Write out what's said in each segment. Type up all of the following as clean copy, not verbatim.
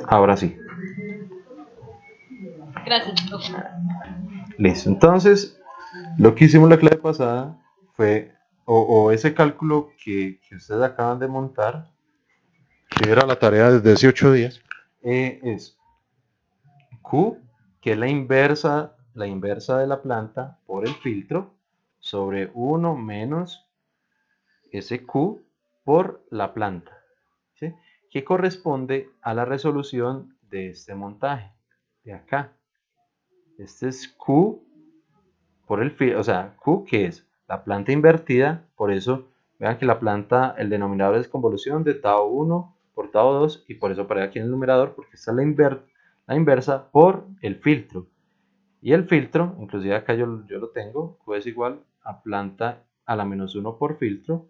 Ahora sí. Gracias, profe. Listo. Entonces, lo que hicimos la clase pasada fue, o ese cálculo que ustedes acaban de montar, que era la tarea desde hace 8 días, es Q, que es la inversa de la planta por el filtro, sobre 1 menos SQ por la planta, ¿sí? Que corresponde a la resolución de este montaje, de acá. Este es Q por el filtro, o sea, Q que es la planta invertida, por eso vean que la planta, el denominador es convolución de tau 1 por tau 2, y por eso aparece aquí en el numerador, porque esta es la inversa por el filtro. Y el filtro, inclusive acá yo lo tengo, Q es igual a planta a la menos 1 por filtro,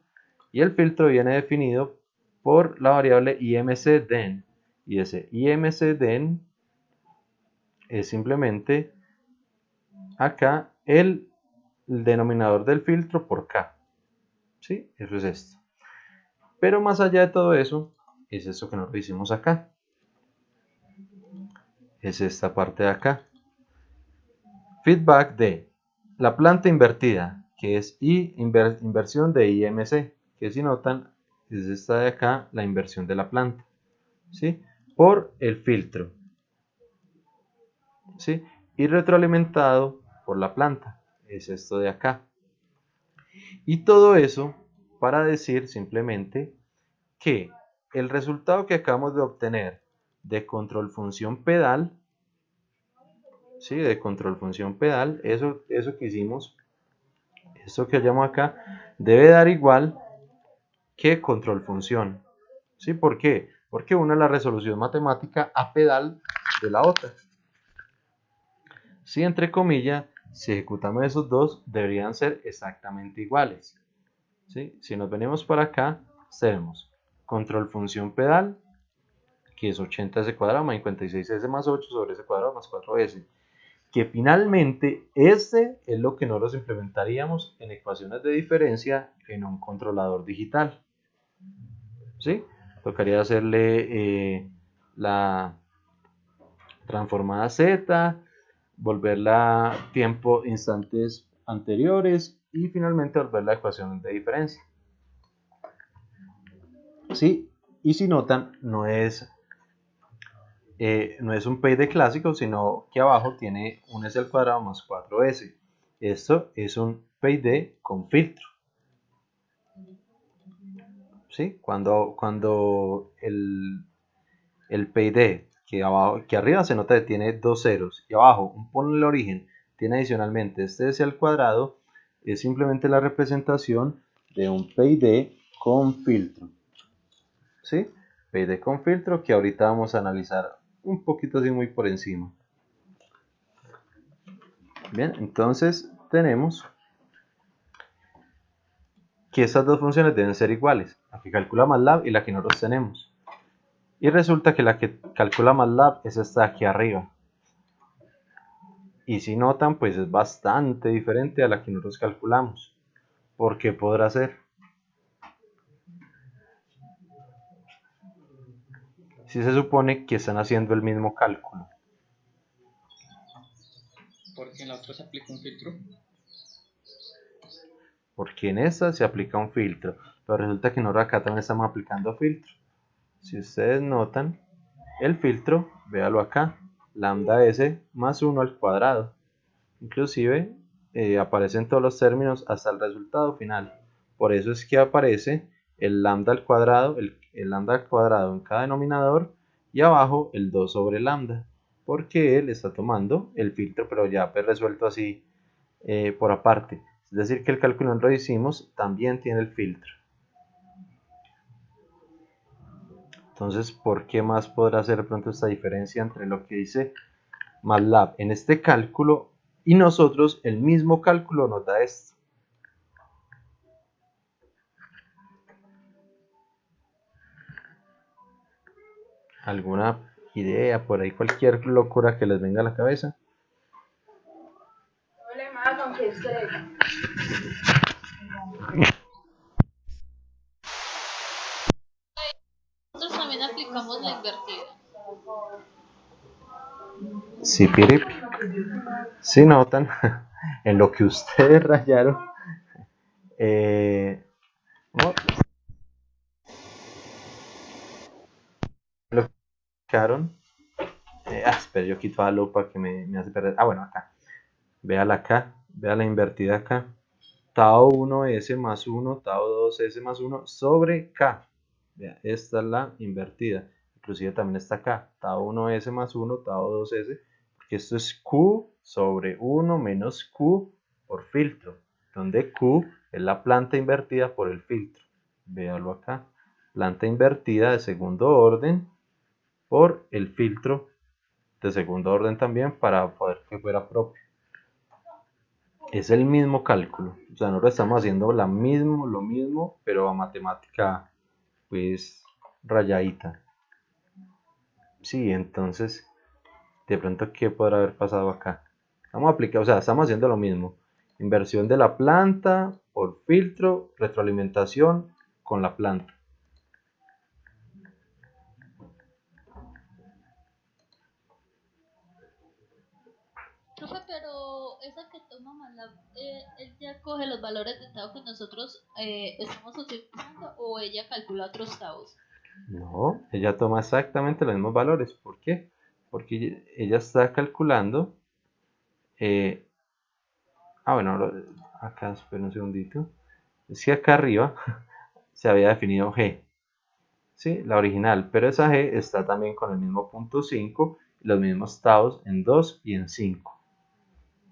y el filtro viene definido por la variable IMCDen, y ese IMCDen es simplemente acá el denominador del filtro por K. ¿Sí? Eso es esto. Pero más allá de todo eso, es esto que nosotros hicimos acá. Es esta parte de acá. Feedback de la planta invertida, que es inversión de IMC, que si notan, es esta de acá, la inversión de la planta, ¿sí? Por el filtro, ¿sí? Y retroalimentado por la planta, es esto de acá. Y todo eso para decir simplemente que el resultado que acabamos de obtener de control función pedal, ¿sí? De control función pedal, eso que hicimos, esto que hallamos acá, debe dar igual que control función. ¿Sí? ¿Por qué? Porque una es la resolución matemática a pedal de la otra. Si entre comillas, si ejecutamos esos dos, deberían ser exactamente iguales. ¿Sí? Si nos venimos para acá, tenemos control función pedal, que es 80s cuadrado más 56s más 8 sobre s cuadrado más 4s. Que finalmente este es lo que nosotros implementaríamos en ecuaciones de diferencia en un controlador digital. ¿Sí? Tocaría hacerle la transformada z, volverla a tiempo instantes anteriores y finalmente volver la ecuación de diferencia. ¿Sí? Y si notan, no es un PID clásico, sino que abajo tiene un s al cuadrado más 4s. Esto es un PID con filtro. ¿Sí? Cuando el PID que arriba se nota que tiene dos ceros y abajo pone el origen, tiene adicionalmente este s al cuadrado, es simplemente la representación de un PID con filtro. ¿Sí? PID con filtro que ahorita vamos a analizar un poquito así muy por encima. Bien, entonces tenemos que estas dos funciones deben ser iguales, la que calcula MATLAB y la que nosotros tenemos. Y resulta que la que calcula MATLAB es esta de aquí arriba. Y si notan, pues es bastante diferente a la que nosotros calculamos. ¿Por qué podrá ser? Si se supone que están haciendo el mismo cálculo. Porque en la otra se aplica un filtro. Porque en esta se aplica un filtro. Pero resulta que nosotros acá también estamos aplicando filtro. Si ustedes notan, el filtro, véalo acá, lambda s más 1 al cuadrado. Inclusive aparecen todos los términos hasta el resultado final. Por eso es que aparece el lambda al cuadrado, el lambda al cuadrado en cada denominador y abajo el 2 sobre lambda. Porque él está tomando el filtro, pero ya pues resuelto así por aparte. Es decir, que el cálculo que hicimos también tiene el filtro. Entonces, ¿por qué más podrá ser de pronto esta diferencia entre lo que dice MATLAB en este cálculo y nosotros el mismo cálculo nos da esto? ¿Alguna idea por ahí, cualquier locura que les venga a la cabeza? Duele más aunque es que Nosotros también aplicamos la invertida. Sí, pirip. Sí notan en lo que ustedes rayaron. ¿Cómo? Lo que quedaron. Espera, yo quito la lupa que me hace perder. Ah, bueno, acá. Véala acá. Vea la invertida acá. Tau 1S más 1, Tau 2S más 1 sobre K. Vea, esta es la invertida. Inclusive también está acá. Tau 1S más 1, Tau 2S. Porque esto es Q sobre 1 menos Q por filtro. Donde Q es la planta invertida por el filtro. Véalo acá. Planta invertida de segundo orden por el filtro de segundo orden también para poder que fuera propio. Es el mismo cálculo, o sea, nosotros estamos haciendo lo mismo, pero a matemática, pues, rayadita. Sí, entonces, de pronto, ¿qué podrá haber pasado acá? Estamos aplicando, o sea, estamos haciendo lo mismo. Inversión de la planta por filtro, retroalimentación con la planta. Profe, pero esa que toma MATLAB, ¿él ya coge los valores de tau que nosotros estamos utilizando o ella calcula otros taus? No, ella toma exactamente los mismos valores. ¿Por qué? Porque ella está calculando. Bueno, acá, espera un segundito. Es que acá arriba se había definido G, ¿sí? La original, pero esa G está también con el mismo punto 5 y los mismos taus en 2 y en 5,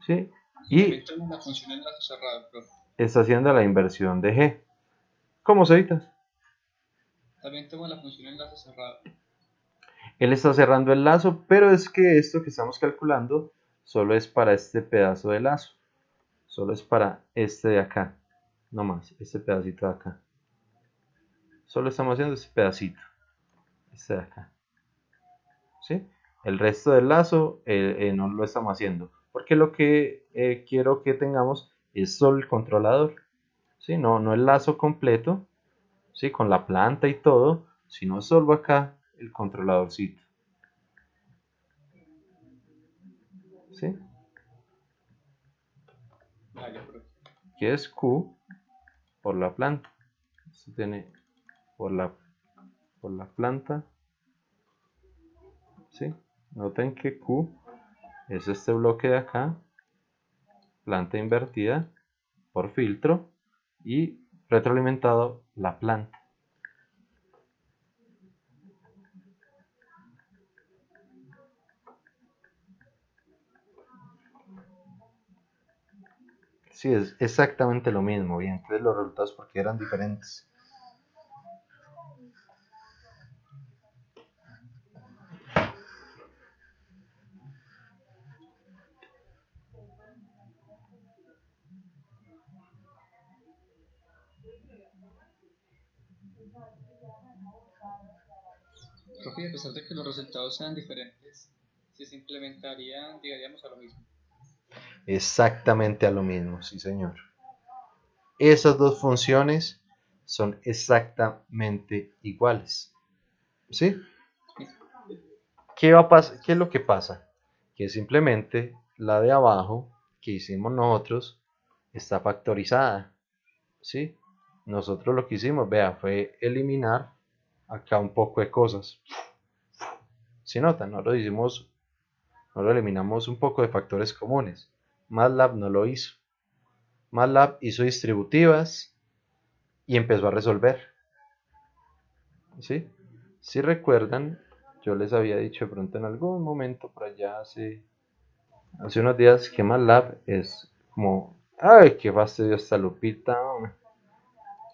¿sí? Y la función enlace cerrado, profe. está haciendo la inversión de G. ¿Cómo se edita? También tengo la función enlace cerrado. Él está cerrando el lazo, pero es que esto que estamos calculando solo es para este pedazo de lazo. Solo es para este de acá. No más, este pedacito de acá. Solo estamos haciendo este pedacito. Este de acá. ¿Sí? El resto del lazo no lo estamos haciendo. Porque lo que quiero que tengamos es solo el controlador. ¿Sí? No el lazo completo. ¿Sí? Con la planta y todo. Sino solo acá el controladorcito. ¿Sí? Vale, profe. Que es Q por la planta. Esto tiene por la planta. ¿Sí? Noten que Q es este bloque de acá, planta invertida por filtro y retroalimentado la planta. Sí, es exactamente lo mismo. Bien, entonces los resultados porque eran diferentes. Profe, a pesar de que los resultados sean diferentes, si se implementarían, llegaríamos a lo mismo. Exactamente a lo mismo, sí señor. Esas dos funciones son exactamente iguales. ¿Sí? ¿Qué va a pasar? ¿Qué es lo que pasa? Que simplemente la de abajo que hicimos nosotros está factorizada. ¿Sí? Nosotros lo que hicimos, vea, fue eliminar acá un poco de cosas. Si notan, nosotros eliminamos un poco de factores comunes. MATLAB no lo hizo. MATLAB hizo distributivas y empezó a resolver. ¿Sí? Si recuerdan, yo les había dicho de pronto en algún momento por allá hace unos días que MATLAB es como, ay, qué fastidio esta lupita,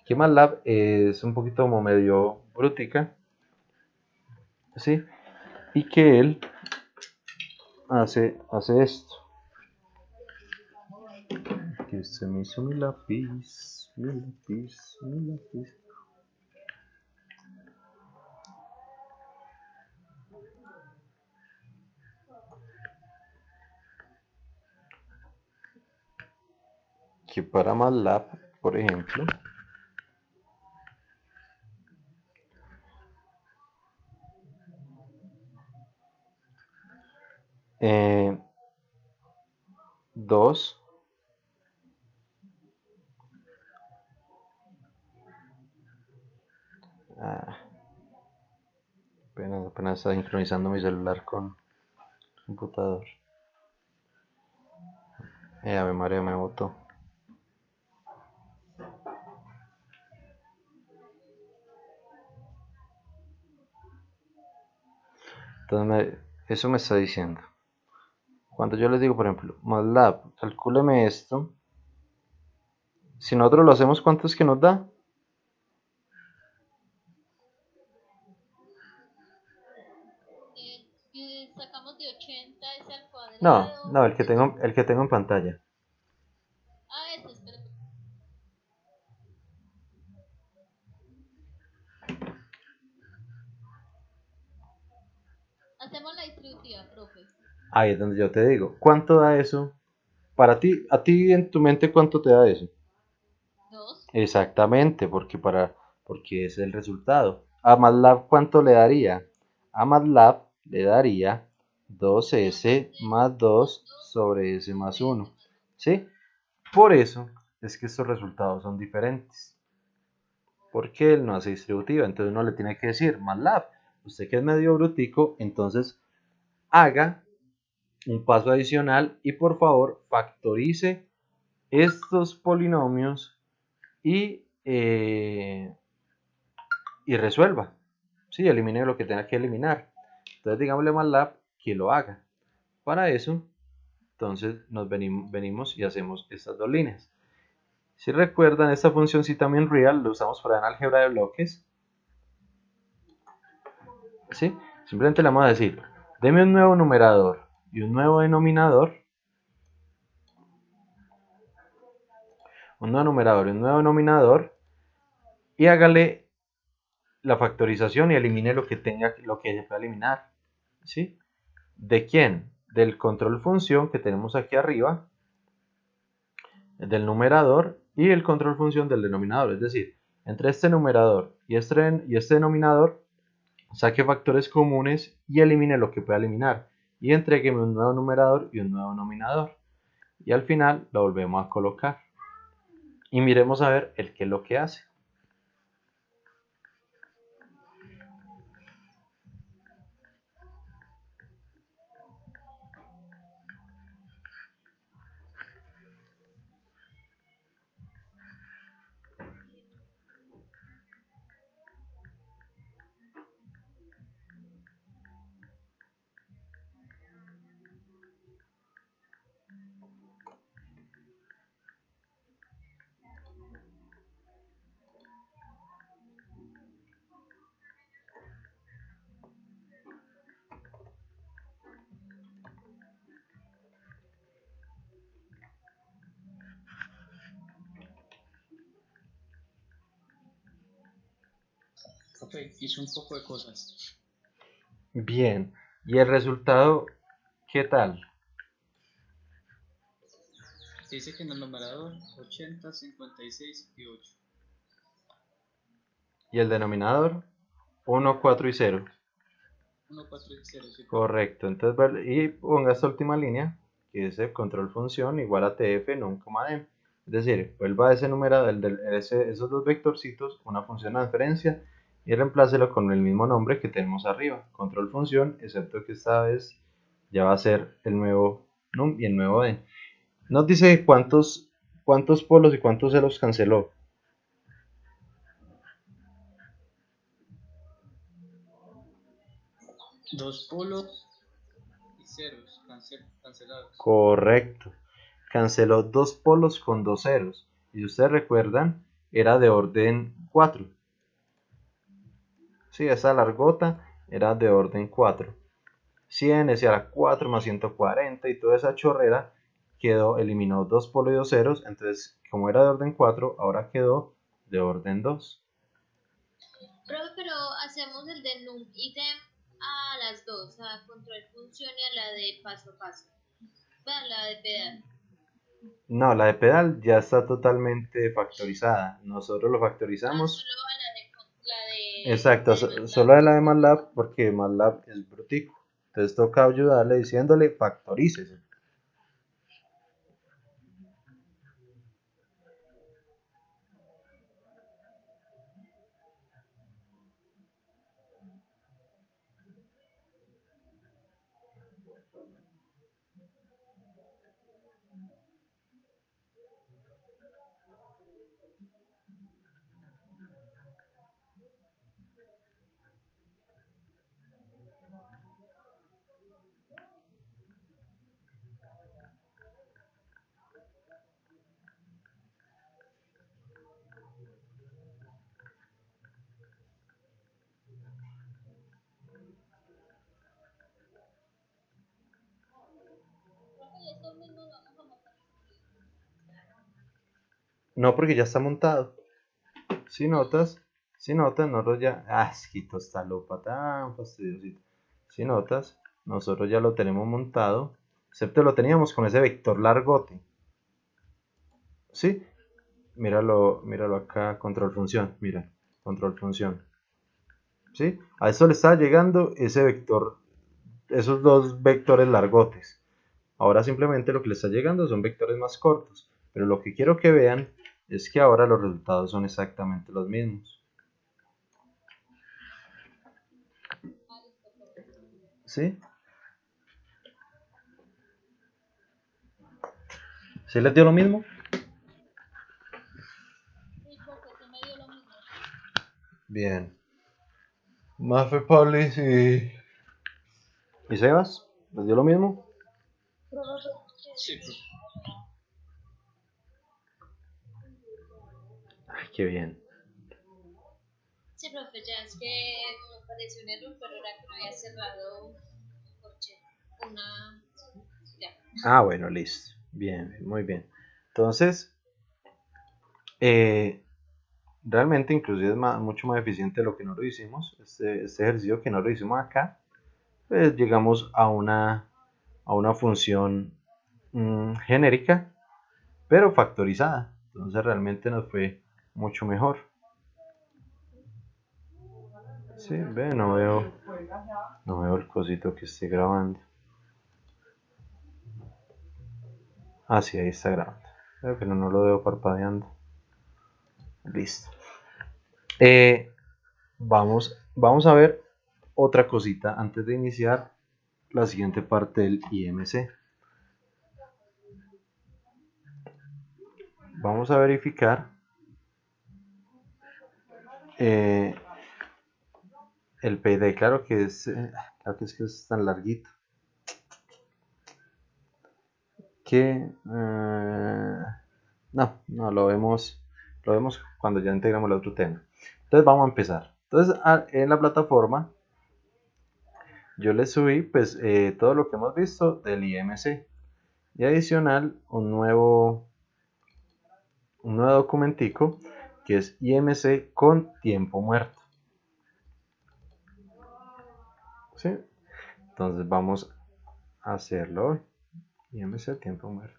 que MATLAB es un poquito como medio brutica, ¿sí? Y que él hace esto. Que se me hizo mi lápiz, mi lápiz, mi lápiz. Que para MATLAB, por ejemplo, 2. Apenas está sincronizando mi celular con el computador. Ave María, me botó. Entonces eso me está diciendo. Cuando yo les digo, por ejemplo, MATLAB, calcúleme esto. Si nosotros lo hacemos, ¿cuánto es que nos da? Y sacamos de 80 ese al No, cuadrado. el que tengo en pantalla. Ah, ese, espera. Hacemos la distributiva, profe. Ahí es donde yo te digo, ¿cuánto da eso? Para ti, a ti en tu mente, ¿cuánto te da eso? 2. Exactamente, porque es el resultado. A MATLAB, ¿cuánto le daría? A MATLAB le daría 2S más 2 sobre S más 1. ¿Sí? Por eso es que estos resultados son diferentes. Porque él no hace distributiva. Entonces uno le tiene que decir, MATLAB, usted que es medio brutico, entonces haga un paso adicional y por favor factorice estos polinomios y resuelva. Sí, elimine lo que tenga que eliminar. Entonces digámosle a MATLAB que lo haga. Para eso, entonces nos venimos y hacemos estas dos líneas. Si recuerdan, esta funcióncita también real lo usamos para en álgebra de bloques. ¿Sí? Simplemente le vamos a decir, deme un nuevo numerador y un nuevo denominador. Un nuevo numerador y un nuevo denominador. Y hágale la factorización y elimine lo que se pueda eliminar. ¿Sí? ¿De quién? Del control función que tenemos aquí arriba, del numerador, y el control función del denominador. Es decir, entre este numerador y este denominador, saque factores comunes y elimine lo que pueda eliminar. Y entrégueme un nuevo numerador y un nuevo denominador. Y al final lo volvemos a colocar. Y miremos a ver el qué es lo que hace. Profe, hizo un poco de cosas. Bien. ¿Y el resultado qué tal? Dice que en el numerador 80, 56 y 8. ¿Y el denominador? 1, 4 y 0. 1, 4 y 0, sí. Correcto. Entonces, y ponga esta última línea, que es el control función igual a tf non, d. Es decir, vuelva a ese número, esos dos vectorcitos, una función de transferencia, y reemplácelo con el mismo nombre que tenemos arriba, control función, excepto que esta vez ya va a ser el nuevo num y el nuevo den. Nos dice cuántos polos y cuántos ceros canceló. Dos polos y ceros cancelados. Correcto. Canceló dos polos con dos ceros. Y si ustedes recuerdan, era de orden 4. Sí, esa largota era de orden 4. 100, ese era 4 más 140 y toda esa chorrera eliminó dos polos y dos ceros. Entonces, como era de orden 4, ahora quedó de orden 2. Profe, pero hacemos el de num y dem a las dos, a control función y a la de paso a paso. Va, la de pedal. No, la de pedal ya está totalmente factorizada. Nosotros lo factorizamos. Solo a la de Exacto, MATLAB. solo de la de MATLAB porque MATLAB es brutico. Entonces toca ayudarle diciéndole factorícese. Profe, eso mismo lo vamos a montar. No, porque ya está montado. Si notas, nosotros ya... Ah, quito esta lupa tan fastidiosita. Si notas, nosotros ya lo tenemos montado. Excepto lo teníamos con ese vector largote. ¿Sí? Míralo acá, control función. Mira, control función. ¿Sí? A eso le está llegando ese vector, esos dos vectores largotes. Ahora simplemente lo que le está llegando son vectores más cortos. Pero lo que quiero que vean es que ahora los resultados son exactamente los mismos. ¿Sí? ¿Sí les dio lo mismo? Sí, profe, sí me dio lo mismo. Bien. Mafe, Paulis ¿y Sebas? ¿Les dio lo mismo? Sí, profe. Ay, qué bien. Sí, profe, ya es que me pareció un error, pero era que no había cerrado un corche. Una. Ya. Ah, bueno, listo. Bien, muy bien. Entonces, realmente inclusive es mucho más eficiente de lo que no lo hicimos. Este ejercicio que no lo hicimos acá, pues llegamos a una función genérica, pero factorizada. Entonces realmente nos fue mucho mejor. Sí, ve, no veo el cosito que esté grabando. Ah, sí, ahí está grabando. Pero no lo veo parpadeando. Listo. Vamos a ver otra cosita antes de iniciar la siguiente parte del IMC. Vamos a verificar el PD. Claro que es tan larguito que no lo vemos cuando ya integramos el otro tema. Entonces vamos a empezar. Entonces en la plataforma yo les subí pues todo lo que hemos visto del IMC y adicional un nuevo documentico que es IMC con tiempo muerto. ¿Sí? Entonces vamos a hacerlo hoy. IMC tiempo muerto.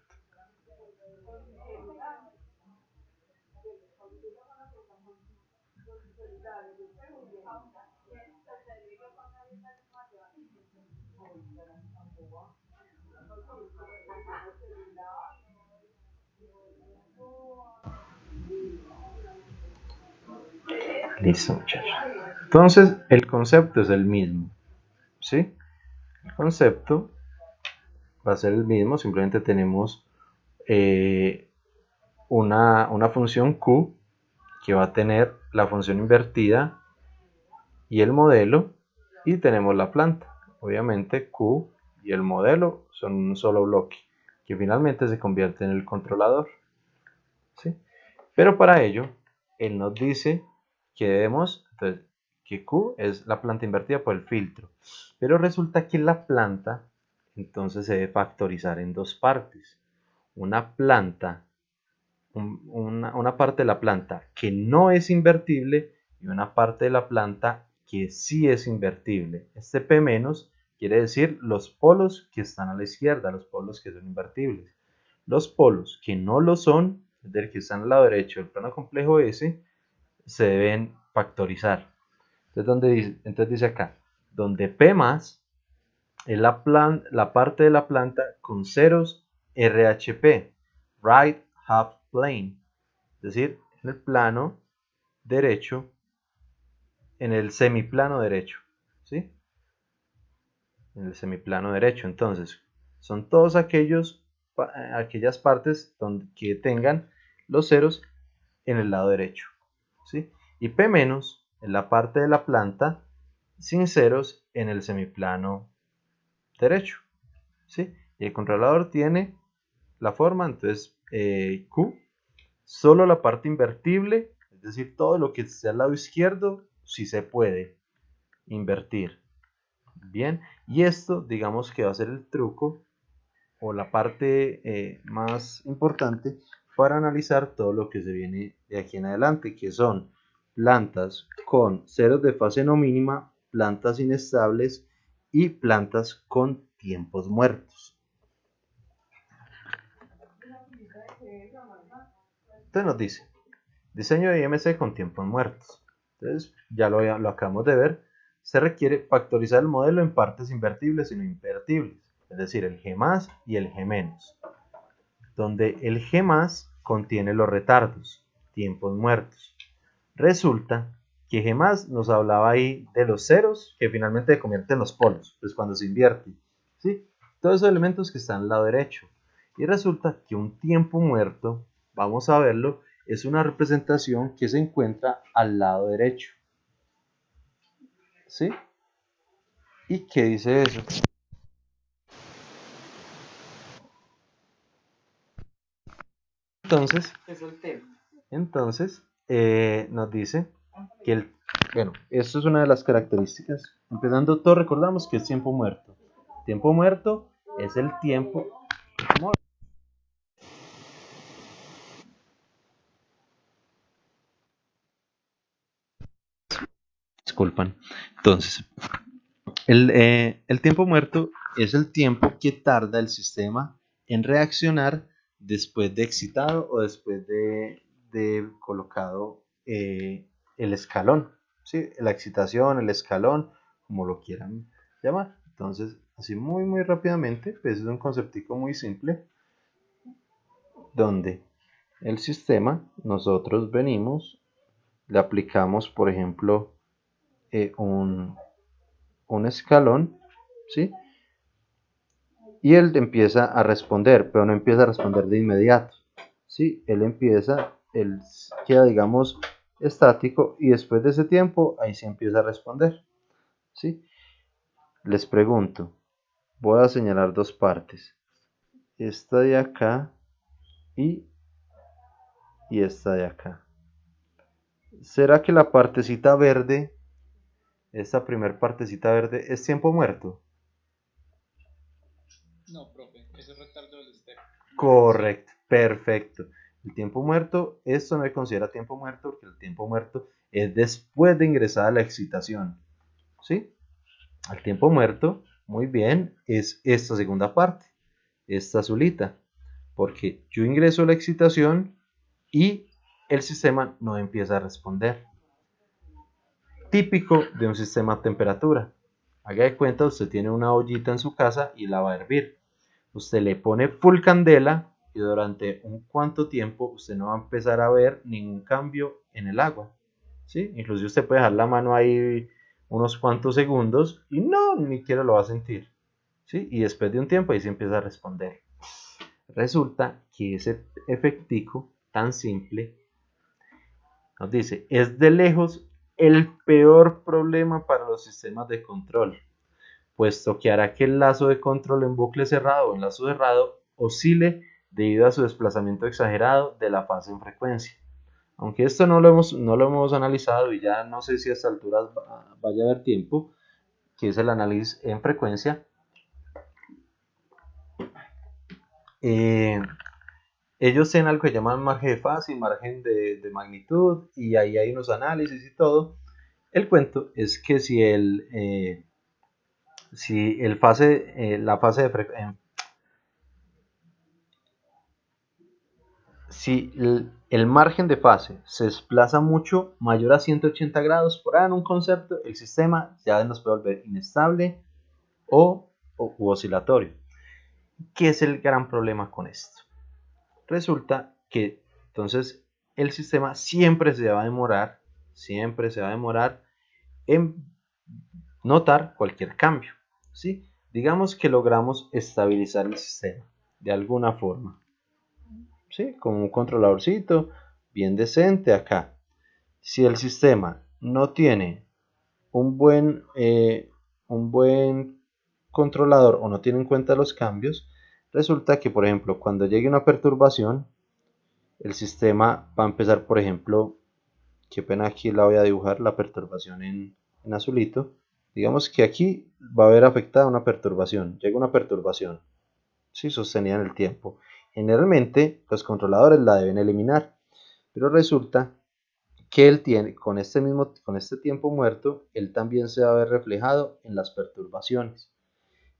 Listo, muchachos. Entonces, el concepto es el mismo. ¿Sí? El concepto va a ser el mismo, simplemente tenemos una función Q que va a tener la función invertida y el modelo, y tenemos la planta. Obviamente Q y el modelo son un solo bloque que finalmente se convierte en el controlador. ¿Sí? Pero para ello, él nos dice que debemos, entonces, que Q es la planta invertida por el filtro. Pero resulta que la planta, entonces, se debe factorizar en dos partes. Una planta, una parte de la planta que no es invertible y una parte de la planta que sí es invertible. Este P- quiere decir los polos que están a la izquierda, los polos que son invertibles. Los polos que no lo son, es decir, que están al lado derecho del plano complejo S, se deben factorizar. Entonces dice acá, donde P+, es la parte de la planta con ceros RHP, Right Half Plane, es decir, en el plano derecho, en el semiplano derecho, ¿sí? En el semiplano derecho. Entonces, son todos aquellas partes que tengan los ceros en el lado derecho, ¿sí? Y P- es la parte de la planta sin ceros en el semiplano derecho, ¿sí? Y el controlador tiene la forma, entonces Q, solo la parte invertible, es decir, todo lo que esté al lado izquierdo, sí se puede invertir. Bien, y esto digamos que va a ser el truco o la parte más importante para analizar todo lo que se viene de aquí en adelante, que son plantas con ceros de fase no mínima, plantas inestables y plantas con tiempos muertos. Entonces nos dice, diseño de IMC con tiempos muertos. Entonces, ya lo acabamos de ver, se requiere factorizar el modelo en partes invertibles y no invertibles, es decir, el G+ y el G-, donde el G+ contiene los retardos, tiempos muertos. Resulta que G+ nos hablaba ahí de los ceros que finalmente se convierten en los polos, pues cuando se invierte, ¿sí? Todos esos elementos que están al lado derecho. Y resulta que un tiempo muerto, vamos a verlo, es una representación que se encuentra al lado derecho, ¿sí? ¿Y qué dice eso? Entonces nos dice que esto es una de las características. Empezando, todos recordamos que es tiempo muerto. Tiempo muerto es el tiempo. Disculpan. Entonces, el tiempo muerto es el tiempo que tarda el sistema en reaccionar después de excitado o después de colocado el escalón, ¿sí? La excitación, el escalón, como lo quieran llamar. Entonces, así muy rápidamente, pues es un conceptico muy simple, donde el sistema, nosotros venimos, le aplicamos, por ejemplo, un escalón, ¿sí? Y él empieza a responder, pero no empieza a responder de inmediato, ¿sí? Él queda, digamos, estático y después de ese tiempo, ahí sí empieza a responder, ¿sí? Les pregunto, voy a señalar dos partes, esta de acá y esta de acá. ¿Será que la partecita verde, esta primer partecita verde, es tiempo muerto? No, profe, eso es retardo del step. Correcto, perfecto. El tiempo muerto, esto no se considera tiempo muerto porque el tiempo muerto es después de ingresar a la excitación, ¿sí? El tiempo muerto, muy bien, es esta segunda parte, esta azulita, porque yo ingreso a la excitación y el sistema no empieza a responder. Típico de un sistema a temperatura. Haga de cuenta, usted tiene una ollita en su casa y la va a hervir. Usted le pone full candela y durante un cuanto tiempo usted no va a empezar a ver ningún cambio en el agua, ¿sí? Incluso usted puede dejar la mano ahí unos cuantos segundos y no, ni siquiera lo va a sentir, ¿sí? Y después de un tiempo ahí se empieza a responder. Resulta que ese efectico tan simple nos dice, es de lejos el peor problema para los sistemas de control, puesto que hará que el lazo de control en bucle cerrado o en lazo cerrado oscile debido a su desplazamiento exagerado de la fase en frecuencia. Aunque esto no lo hemos analizado y ya no sé si a estas alturas vaya a haber tiempo, que es el análisis en frecuencia, ellos tienen algo que llaman margen de fase y margen de magnitud, y ahí hay unos análisis y todo. El cuento es que si la fase de frecuencia, si el margen de fase se desplaza mucho, mayor a 180 grados, por ahí en un concepto, el sistema ya nos puede volver inestable o u oscilatorio. ¿Qué es el gran problema con esto? Resulta que entonces el sistema siempre se va a demorar en notar cualquier cambio, ¿sí? Digamos que logramos estabilizar el sistema de alguna forma, ¿sí? Con un controladorcito bien decente acá. Si el sistema no tiene un buen controlador o no tiene en cuenta los cambios, resulta que, por ejemplo, cuando llegue una perturbación, el sistema va a empezar, por ejemplo, qué pena, aquí la voy a dibujar, la perturbación en azulito. Digamos que aquí va a haber afectada una perturbación, llega una perturbación, ¿sí? Sostenida en el tiempo. Generalmente los controladores la deben eliminar, pero resulta que él tiene, con este tiempo muerto, él también se va a ver reflejado en las perturbaciones.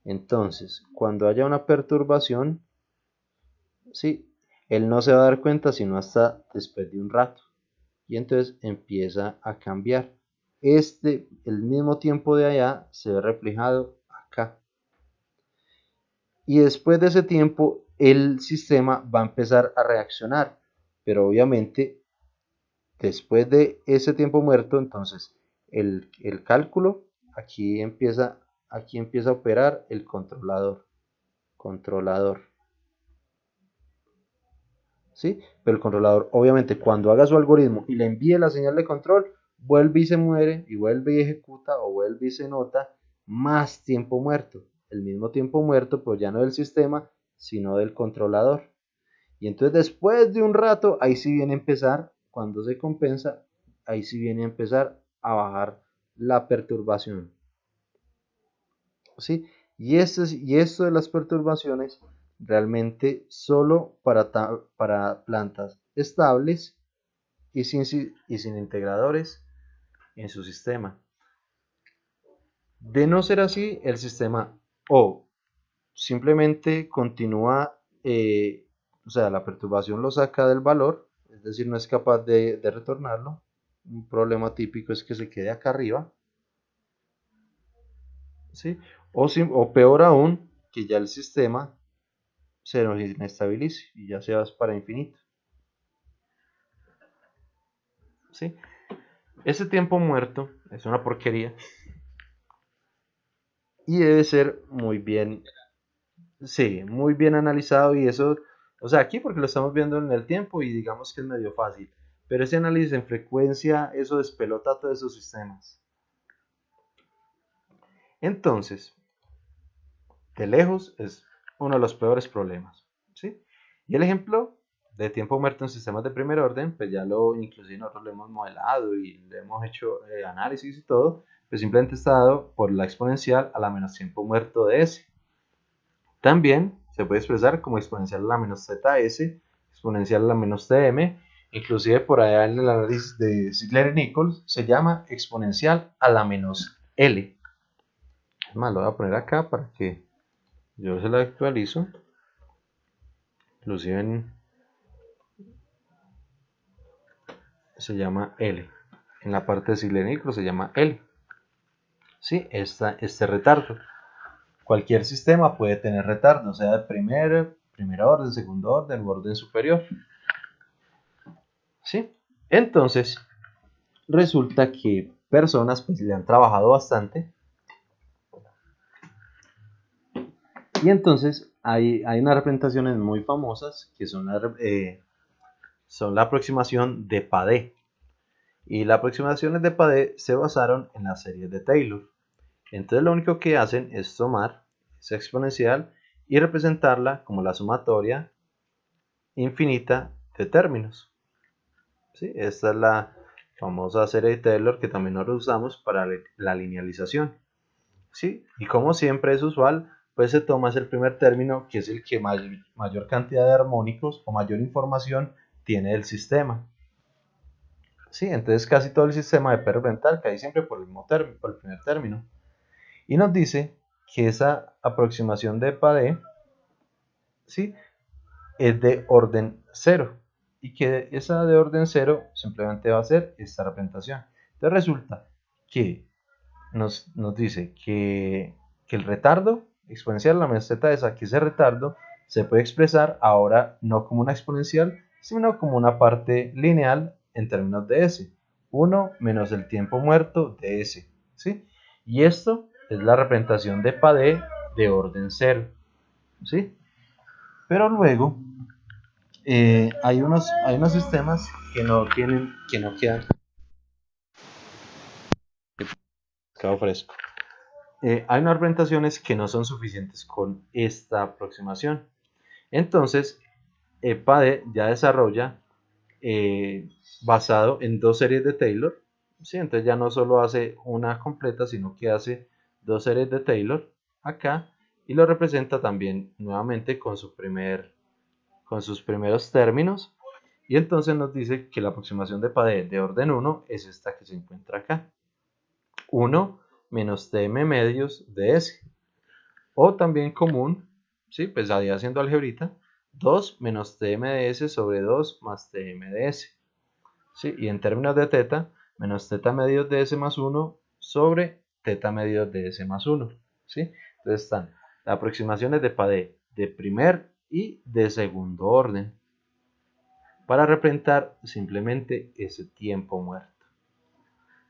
Entonces, cuando haya una perturbación, ¿sí? Él no se va a dar cuenta sino hasta después de un rato. Y entonces empieza a cambiar. El mismo tiempo de allá se ve reflejado acá. Y después de ese tiempo, el sistema va a empezar a reaccionar. Pero obviamente, después de ese tiempo muerto, entonces el cálculo, aquí empieza a operar el controlador. ¿Sí? Pero el controlador, obviamente, cuando haga su algoritmo y le envíe la señal de control, vuelve y se muere, y vuelve y ejecuta, o vuelve y se nota más tiempo muerto. El mismo tiempo muerto, pues ya no del sistema, sino del controlador. Y entonces después de un rato, ahí sí viene a empezar, cuando se compensa, ahí sí viene a empezar a bajar la perturbación. ¿Sí? Y esto de las perturbaciones realmente solo para plantas estables y sin integradores en su sistema. De no ser así, el sistema o simplemente continúa, o sea, la perturbación lo saca del valor, es decir, no es capaz de retornarlo. Un problema típico es que se quede acá arriba, ¿sí? O peor aún, que ya el sistema se nos inestabilice y ya se va para infinito, ¿sí? Ese tiempo muerto es una porquería y debe ser muy bien, sí, muy bien analizado. Y eso, o sea, aquí porque lo estamos viendo en el tiempo y digamos que es medio fácil, pero ese análisis en frecuencia, eso despelota todos esos sistemas. Entonces, de lejos es uno de los peores problemas, ¿sí? Y el ejemplo de tiempo muerto en sistemas de primer orden, pues ya inclusive nosotros lo hemos modelado y le hemos hecho análisis y todo, pues simplemente está dado por la exponencial a la menos tiempo muerto de s. También se puede expresar como exponencial a la menos zs, exponencial a la menos tm, inclusive por allá en el análisis de Ziegler y Nichols se llama exponencial a la menos l. Es más, lo voy a poner acá para que yo se lo actualizo. Inclusive se llama L. En la parte de Ziegler y Nichols se llama L. ¿Sí? Este retardo. Cualquier sistema puede tener retardo, sea de primer orden, segundo orden u orden superior. ¿Sí? Entonces, resulta que personas pues le han trabajado bastante. Y entonces hay unas representaciones muy famosas que son la aproximación de Padé. Y las aproximaciones de Padé se basaron en las series de Taylor. Entonces lo único que hacen es tomar esa exponencial y representarla como la sumatoria infinita de términos. ¿Sí? Esta es la famosa serie de Taylor que también nosotros usamos para la linealización. ¿Sí? Y como siempre es usual, pues se toma el primer término, que es el que mayor cantidad de armónicos o mayor información tiene del sistema. ¿Sí? Entonces casi todo el sistema de Pervental cae siempre por el primer término. Y nos dice que esa aproximación de Padé, ¿sí?, es de orden 0. Y que esa de orden 0 simplemente va a ser esta representación. Entonces resulta que nos dice que el retardo exponencial, la meseta de esa, que ese retardo se puede expresar ahora no como una exponencial, sino como una parte lineal en términos de S. 1 menos el tiempo muerto de S, ¿sí? Y esto es la representación de Padé de orden 0, ¿sí? Pero luego hay unos sistemas que no quedan pescado fresco. Hay unas representaciones que no son suficientes con esta aproximación. Entonces, Padé ya desarrolla basado en dos series de Taylor, ¿sí? Entonces ya no solo hace una completa, sino que hace dos series de Taylor acá y lo representa también nuevamente con sus primeros términos. Y entonces nos dice que la aproximación de Padé de orden 1 es esta que se encuentra acá. 1 menos tm medios de S. O también común, ¿sí? Pues ahí haciendo algebrita, 2 menos tm de S sobre 2 más tm de S. ¿Sí? Y en términos de teta, menos teta medios de S más 1 sobre teta medios de S más 1. ¿Sí? Entonces están las aproximaciones de Padé de primer y de segundo orden para representar simplemente ese tiempo muerto.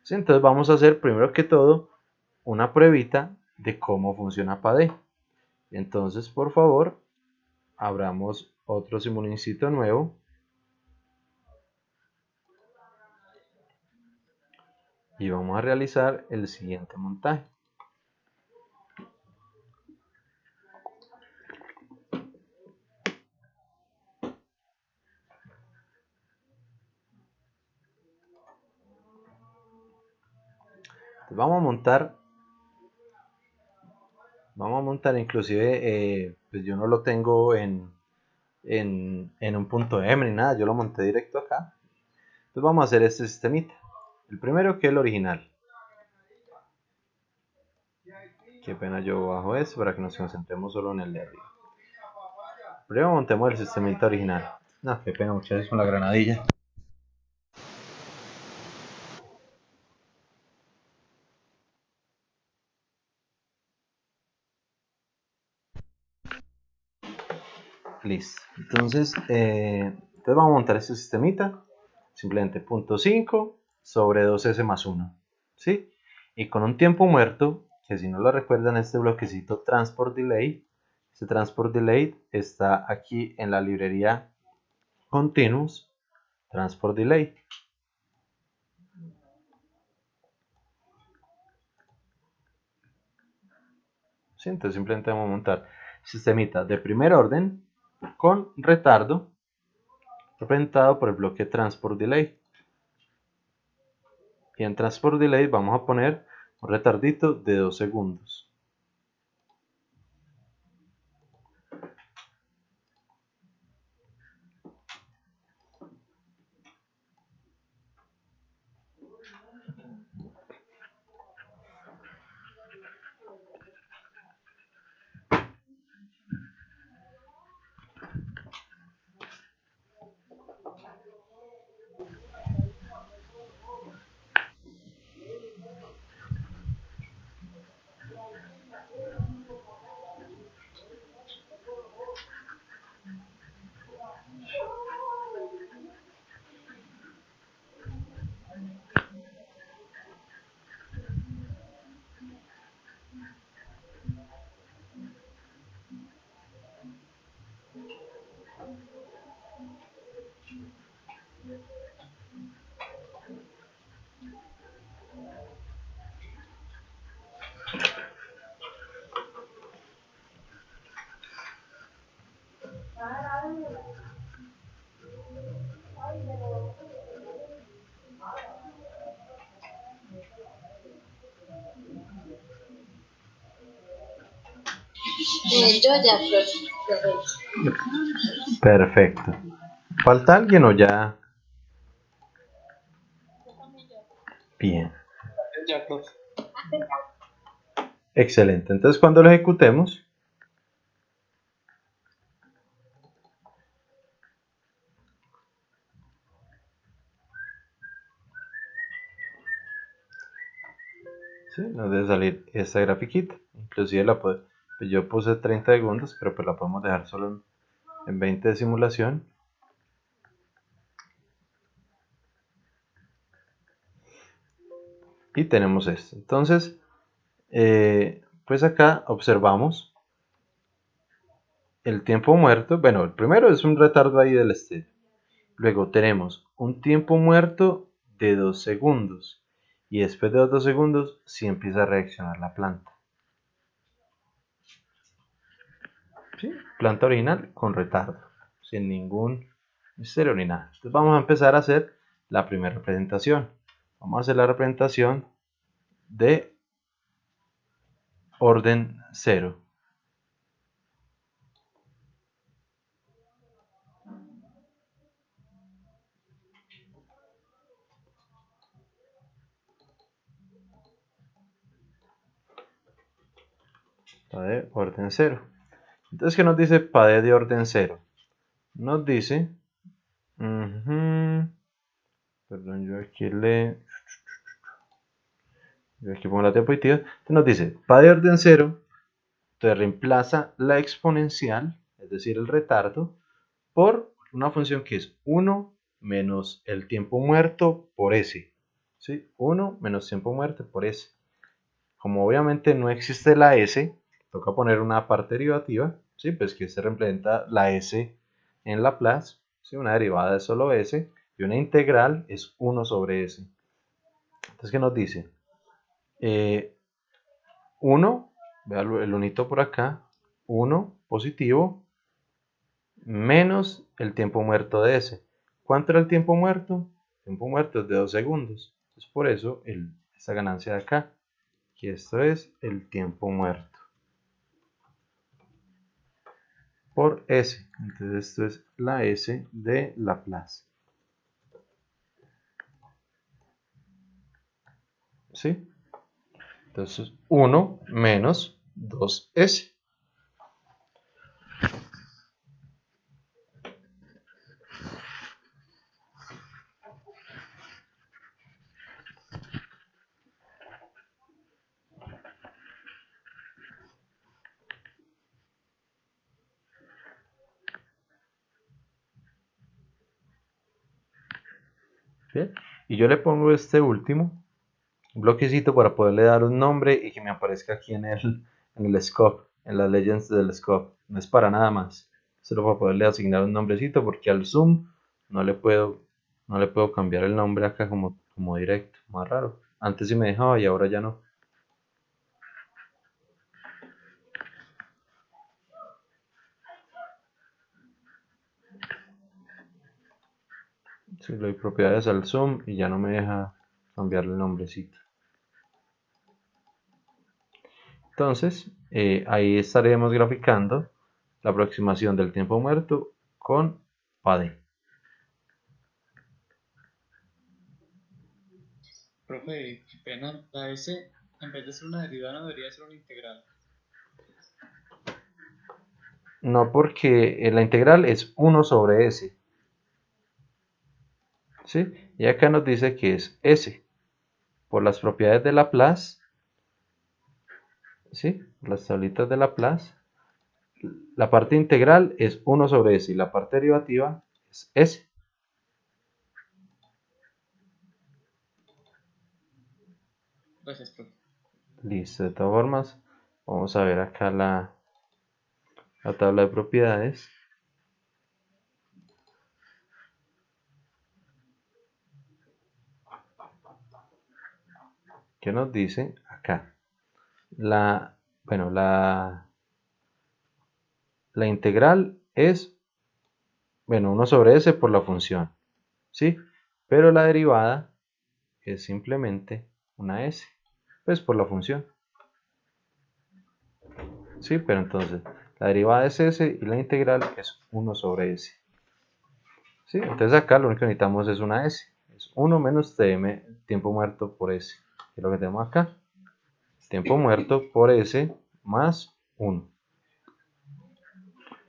¿Sí? Entonces vamos a hacer primero que todo una pruebita de cómo funciona Padé. Entonces, por favor, abramos otro simulincito nuevo y vamos a realizar el siguiente montaje. Entonces vamos a montar inclusive, pues yo no lo tengo en un punto M ni nada, yo lo monté directo acá. Entonces vamos a hacer este sistemita. El primero, que es el original. Qué pena, yo bajo eso para que nos concentremos solo en el de arriba. Primero montemos el sistemita original. No, qué pena, muchas veces con la granadilla. Listo. Entonces vamos a montar este sistemita. Simplemente punto 5 sobre 2s más 1. ¿Sí? Y con un tiempo muerto, que si no lo recuerdan, este bloquecito transport delay. Este transport delay está aquí en la librería continuous transport delay. ¿Sí? Entonces simplemente vamos a montar sistemita de primer orden con retardo representado por el bloque transport delay. Y en transport delay vamos a poner un retardito de 2 segundos. Yo ya, profe. Perfecto. ¿Falta alguien o ya? Bien. Ya, profe. Excelente. Entonces cuando lo ejecutemos, ¿sí? Nos debe salir esta grafiquita. Inclusive Pues yo puse 30 segundos, pero pues la podemos dejar solo en 20 de simulación. Y tenemos esto. Entonces, pues acá observamos el tiempo muerto. Bueno, el primero es un retardo ahí del estéreo. Luego tenemos un tiempo muerto de 2 segundos. Y después de los 2 segundos, sí empieza a reaccionar la planta. ¿Sí? Planta original con retardo, sin ningún misterio ni nada. Entonces vamos a empezar a hacer la primera representación. Vamos a hacer la representación de orden 0. De orden 0. Entonces, ¿qué nos dice PADE de orden 0? Nos dice, perdón, yo aquí pongo la diapositiva. Entonces nos dice PADE de orden 0. Entonces reemplaza la exponencial, es decir, el retardo, por una función que es 1 menos el tiempo muerto por s. ¿Sí? 1 menos tiempo muerto por s. Como obviamente no existe la s, toca poner una parte derivativa, ¿sí? Pues que se representa la s en Laplace, ¿sí? Una derivada es solo s y una integral es 1 sobre s. Entonces, ¿qué nos dice? 1, vean el unito por acá, 1 positivo, menos el tiempo muerto de s. ¿Cuánto era el tiempo muerto? El tiempo muerto es de 2 segundos. Entonces, por eso esta ganancia de acá, que esto es el tiempo muerto por s. Entonces, esto es la s de Laplace. ¿Sí? Entonces, 1 menos 2s. ¿Bien? Y yo le pongo este último bloquecito para poderle dar un nombre y que me aparezca aquí en el scope, en las legends del scope. No es para nada más, solo para poderle asignar un nombrecito, porque al zoom no le puedo cambiar el nombre acá como directo, más raro. Antes sí me dejaba y ahora ya no. Si le doy propiedades al zoom y ya no me deja cambiarle el nombrecito. Entonces, ahí estaremos graficando la aproximación del tiempo muerto con PADE. Profe, qué pena, la S en vez de ser una derivada no debería ser una integral. No, porque la integral es 1 sobre s. ¿Sí? Y acá nos dice que es s. Por las propiedades de Laplace, ¿sí? Las tablitas de Laplace, la parte integral es 1 sobre s y la parte derivativa es s. Gracias, profe. Listo, de todas formas, vamos a ver acá la tabla de propiedades. ¿Qué nos dice acá? Bueno, la integral es, bueno, 1 sobre s por la función, ¿sí? Pero la derivada es simplemente una s, pues por la función. Sí, pero entonces la derivada es s y la integral es 1 sobre s. ¿Sí? Entonces acá lo único que necesitamos es una s. Es 1 menos tm, tiempo muerto por s. Que es lo que tenemos acá. Tiempo muerto por s más 1.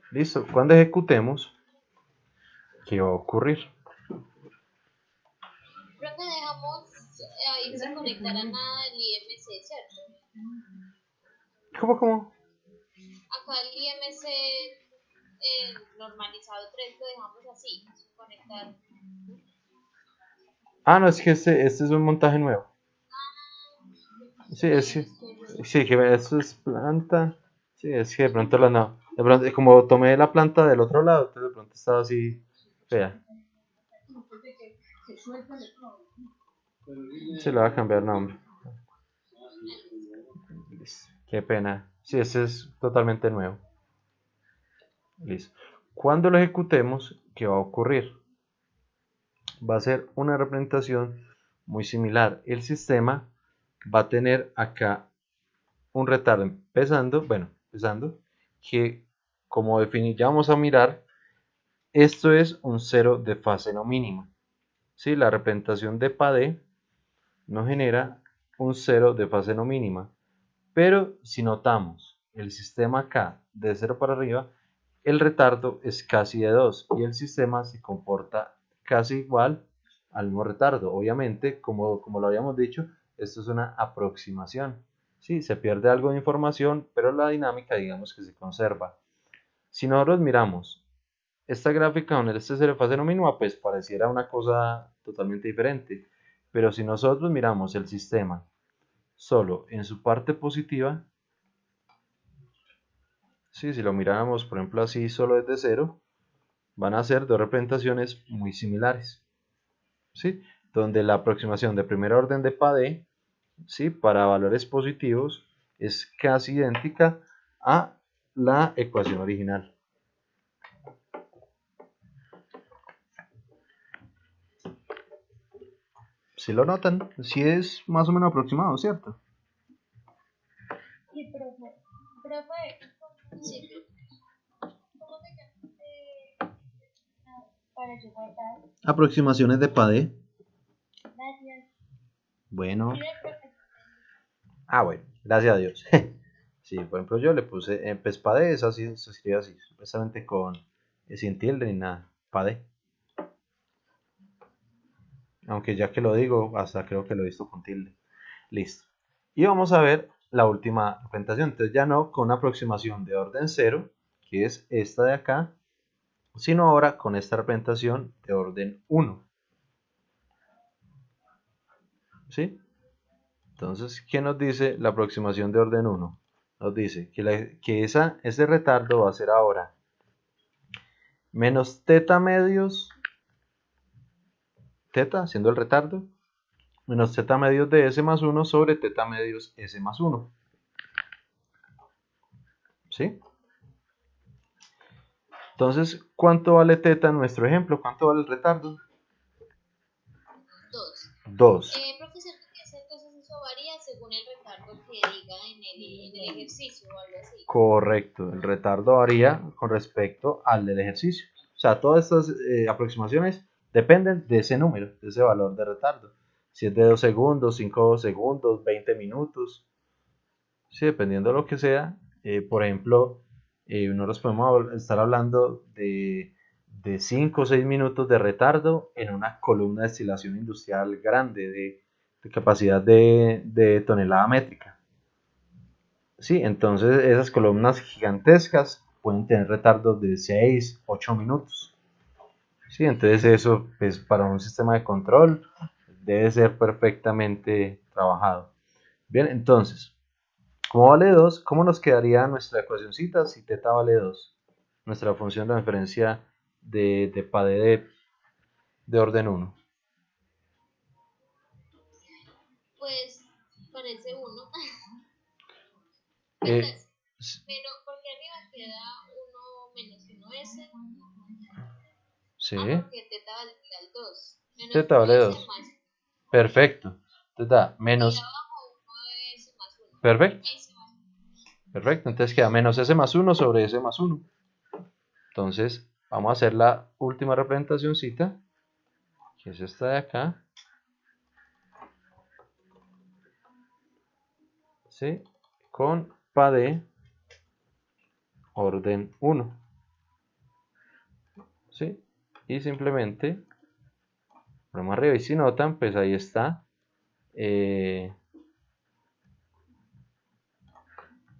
Listo. Cuando ejecutemos, ¿qué va a ocurrir? Creo que dejamos ahí que se conectara nada del IMC, ¿cierto? ¿Cómo? acá el IMC normalizado 3 lo dejamos así, conectado. Ah, no, es que este es un montaje nuevo. Sí, sí, que esto es planta. Sí, es que de pronto no. De pronto, como tomé la planta del otro lado, entonces de pronto estaba así fea. Se le va a cambiar nombre. Listo. Qué pena. Sí, ese es totalmente nuevo. Listo. Cuando lo ejecutemos, ¿qué va a ocurrir? Va a ser una representación muy similar. El sistema va a tener acá un retardo empezando, que como definir, ya vamos a mirar, esto es un 0 de fase no mínima. ¿Sí? La representación de PAD nos genera un 0 de fase no mínima. Pero si notamos el sistema acá de 0 para arriba, el retardo es casi de 2 y el sistema se comporta casi igual al mismo retardo. Obviamente, como lo habíamos dicho, esto es una aproximación. Sí, se pierde algo de información, pero la dinámica digamos que se conserva. Si nosotros miramos esta gráfica donde este 0 de fase no mínima, pues pareciera una cosa totalmente diferente. Pero si nosotros miramos el sistema solo en su parte positiva, ¿sí? Si lo miráramos por ejemplo así solo desde 0, van a ser dos representaciones muy similares, ¿sí? Donde la aproximación de primer orden de PAD, ¿sí? Para valores positivos es casi idéntica a la ecuación original. Si lo notan, si es más o menos aproximado, ¿cierto? Sí, profe. Sí. ¿Cómo se llama? Para yo guardar. Aproximaciones de PAD. Gracias. Bueno. Mira, profe. Bueno, gracias a Dios. Sí, por ejemplo yo le puse pues PAD, es así, se escribe así, supuestamente sin tilde ni nada, PAD. Aunque ya que lo digo, hasta creo que lo he visto con tilde. Listo. Y vamos a ver la última representación. Entonces ya no con una aproximación de orden 0, que es esta de acá, sino ahora con esta representación de orden 1. ¿Sí? Entonces, ¿qué nos dice la aproximación de orden 1? Nos dice que ese retardo va a ser ahora menos teta medios, teta siendo el retardo, menos teta medios de S más 1 sobre teta medios S más 1. ¿Sí? Entonces, ¿cuánto vale teta en nuestro ejemplo? ¿Cuánto vale el retardo? 2. 2. Profesor, entonces eso varía según el retardo que diga en el ejercicio o algo así. Correcto, el retardo varía con respecto al del ejercicio. O sea, todas estas aproximaciones dependen de ese número, de ese valor de retardo. Si es de 2 segundos, 5 segundos, 20 minutos. Sí, dependiendo de lo que sea. Por ejemplo, nosotros podemos estar hablando de 5 o 6 minutos de retardo en una columna de destilación industrial grande de capacidad de tonelada métrica. Sí, entonces esas columnas gigantescas pueden tener retardos de 6, 8 minutos. Sí, entonces eso pues, para un sistema de control debe ser perfectamente trabajado. Bien, entonces, como vale 2, ¿cómo nos quedaría nuestra ecuacióncita si teta vale 2? Nuestra función de referencia de PAD de orden 1. Pues parece 1. Eh, Menos, porque arriba queda 1 menos 1s. sí, Porque teta vale igual 2. Menos teta vale 1s 2. más. Perfecto. Teta Y menos. abajo 1s más 1. Perfecto. S más 1. Perfecto. Entonces queda menos S más 1 sobre S más 1. Entonces vamos a hacer la última representacióncita, que es esta de acá. ¿Sí? Con PAD orden 1. ¿Sí? Y simplemente ponemos arriba y si notan, pues ahí está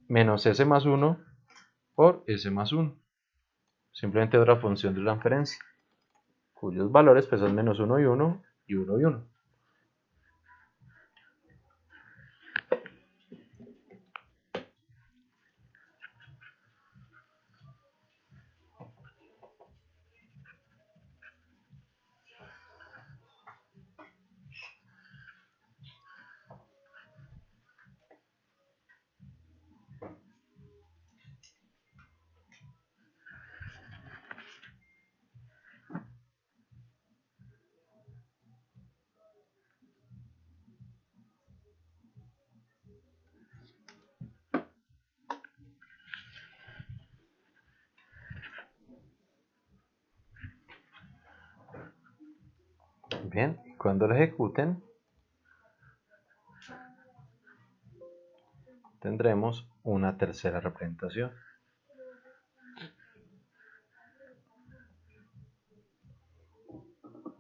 menos S más 1 por S más 1. Simplemente otra función de transferencia, cuyos valores pues son menos 1 y 1 y 1 y 1. Bien, cuando lo ejecuten, tendremos una tercera representación.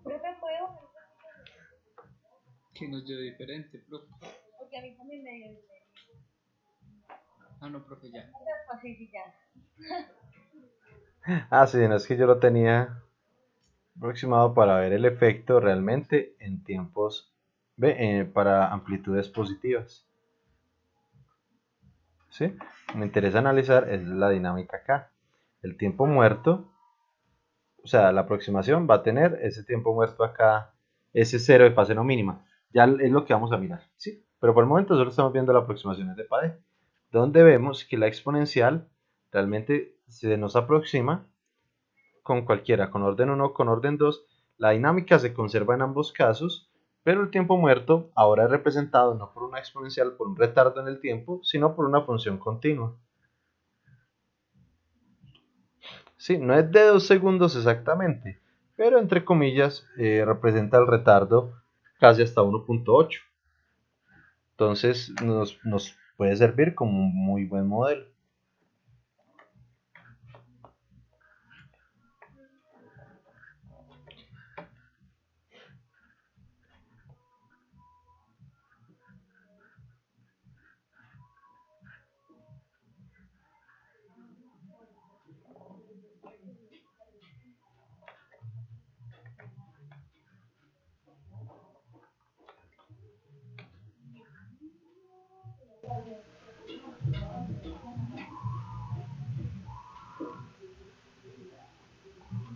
Profe, ¿puedo? Que nos dio diferente, profe. Porque a mí también me dio Ah, no, profe, ya. así, sí, ya. Ah, sí, no es que yo lo tenía aproximado para ver el efecto realmente en tiempos para amplitudes positivas. ¿Sí? Me interesa analizar es la dinámica acá. El tiempo muerto, o sea, la aproximación va a tener ese tiempo muerto acá, ese cero de fase no mínima. Ya es lo que vamos a mirar, ¿sí? Pero por el momento solo estamos viendo las aproximaciones de Padé, donde vemos que la exponencial realmente se nos aproxima con cualquiera, con orden 1 o con orden 2. La dinámica se conserva en ambos casos, pero el tiempo muerto ahora es representado no por una exponencial, por un retardo en el tiempo, sino por una función continua. Sí, no es de 2 segundos exactamente, pero entre comillas representa el retardo casi hasta 1.8. Entonces nos puede servir como un muy buen modelo.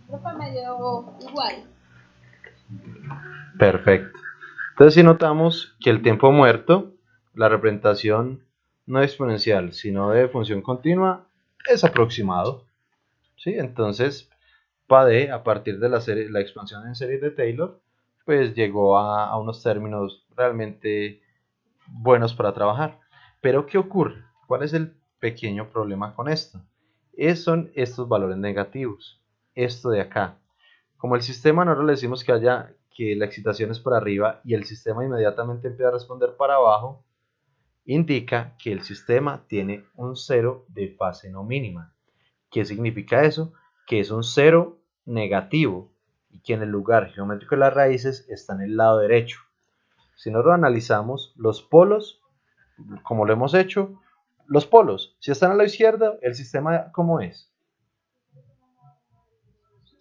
Profe, me dio igual. Perfecto. Entonces si notamos que el tiempo muerto, la representación no exponencial, sino de función continua, es aproximado. ¿Sí? Entonces, PADE, a partir de la expansión en serie de Taylor, pues llegó a unos términos realmente buenos para trabajar. Pero, ¿qué ocurre? ¿Cuál es el pequeño problema con esto? Son estos valores negativos. Esto de acá. Como el sistema nosotros le decimos que la excitación es para arriba y el sistema inmediatamente empieza a responder para abajo, indica que el sistema tiene un cero de fase no mínima. ¿Qué significa eso? Que es un cero negativo y que en el lugar geométrico de las raíces está en el lado derecho. Si nosotros analizamos los polos, como lo hemos hecho, los polos, si están a la izquierda, el sistema ¿cómo es?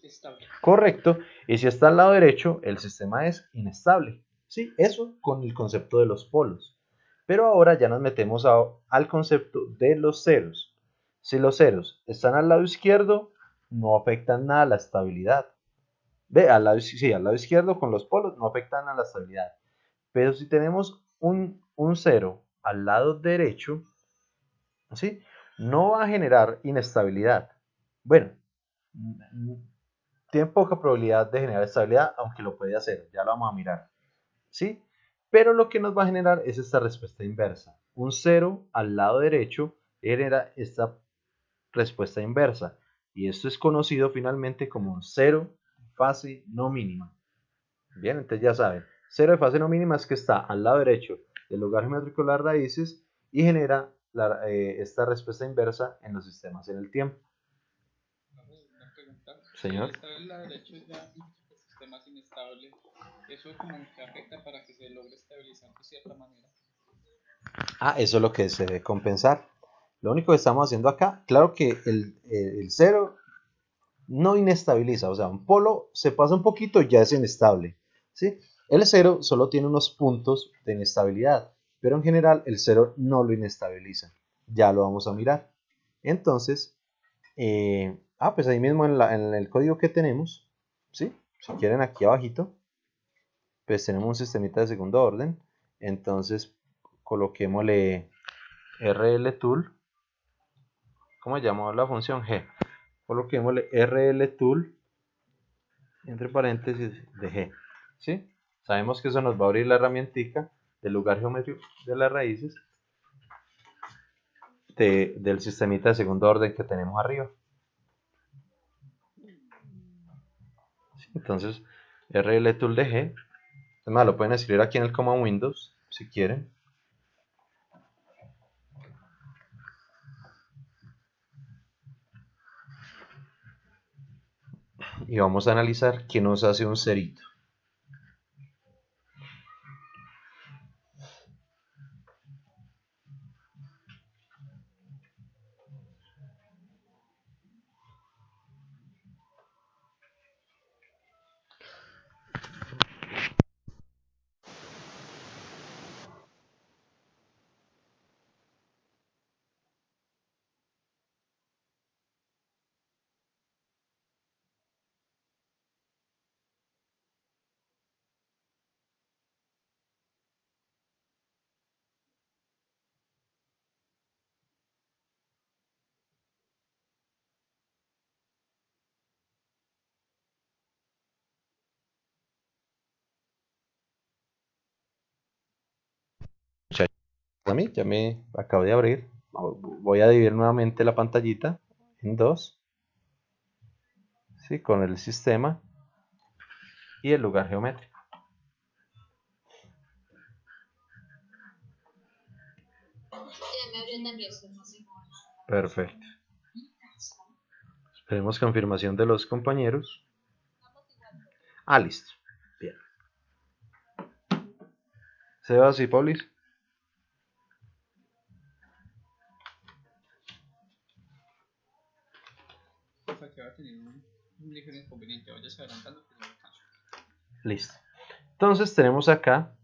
Estable. Correcto, y si está al lado derecho, el sistema es inestable. Sí, eso con el concepto de los polos. Pero ahora ya nos metemos al concepto de los ceros. Si los ceros están al lado izquierdo, no afectan nada a la estabilidad. Ve, al lado izquierdo con los polos no afectan a la estabilidad. Pero si tenemos un cero al lado derecho, ¿sí? No va a generar inestabilidad. Bueno, tiene poca probabilidad de generar estabilidad, aunque lo puede hacer, ya lo vamos a mirar, ¿sí? Pero lo que nos va a generar es esta respuesta inversa. Un cero al lado derecho genera esta respuesta inversa, y esto es conocido finalmente como un cero fase no mínima. Bien, entonces ya saben, cero de fase no mínima es que está al lado derecho del lugar geométrico de las raíces y genera esta respuesta inversa en los sistemas en el tiempo. Una pregunta. Señor. Si está del lado derecho ya el sistema es inestable, ¿eso como que afecta para que se logre estabilizar de cierta manera? Eso es lo que se debe compensar. Lo único que estamos haciendo acá, claro que el 0 no inestabiliza, o sea, un polo se pasa un poquito y ya es inestable, ¿sí? El 0 solo tiene unos puntos de inestabilidad, pero en general el 0 no lo inestabiliza. Ya lo vamos a mirar. Entonces, pues ahí mismo en el código que tenemos, ¿sí? Si quieren aquí abajito, pues tenemos un sistemita de segundo orden. Entonces, coloquémosle rltool. ¿Cómo llamamos la función g? Coloquémosle rltool entre paréntesis de g, ¿sí? Sabemos que eso nos va a abrir la herramientica del lugar geométrico de las raíces del sistemita de segundo orden que tenemos arriba. ¿Sí? Entonces, rltool de g, es más, lo pueden escribir aquí en el command Windows si quieren. Y vamos a analizar qué nos hace un cerito. A mí ya me acabo de abrir. Voy a dividir nuevamente la pantallita en dos, ¿sí? Con el sistema y el lugar geométrico. Ya me abrió también, pues, no sé. Perfecto. Esperemos confirmación de los compañeros. Listo. Bien. Sebas y Paulis. Que va a tener un ligero inconveniente, vayas adelantando que no lo alcanzo. Listo. Entonces tenemos acá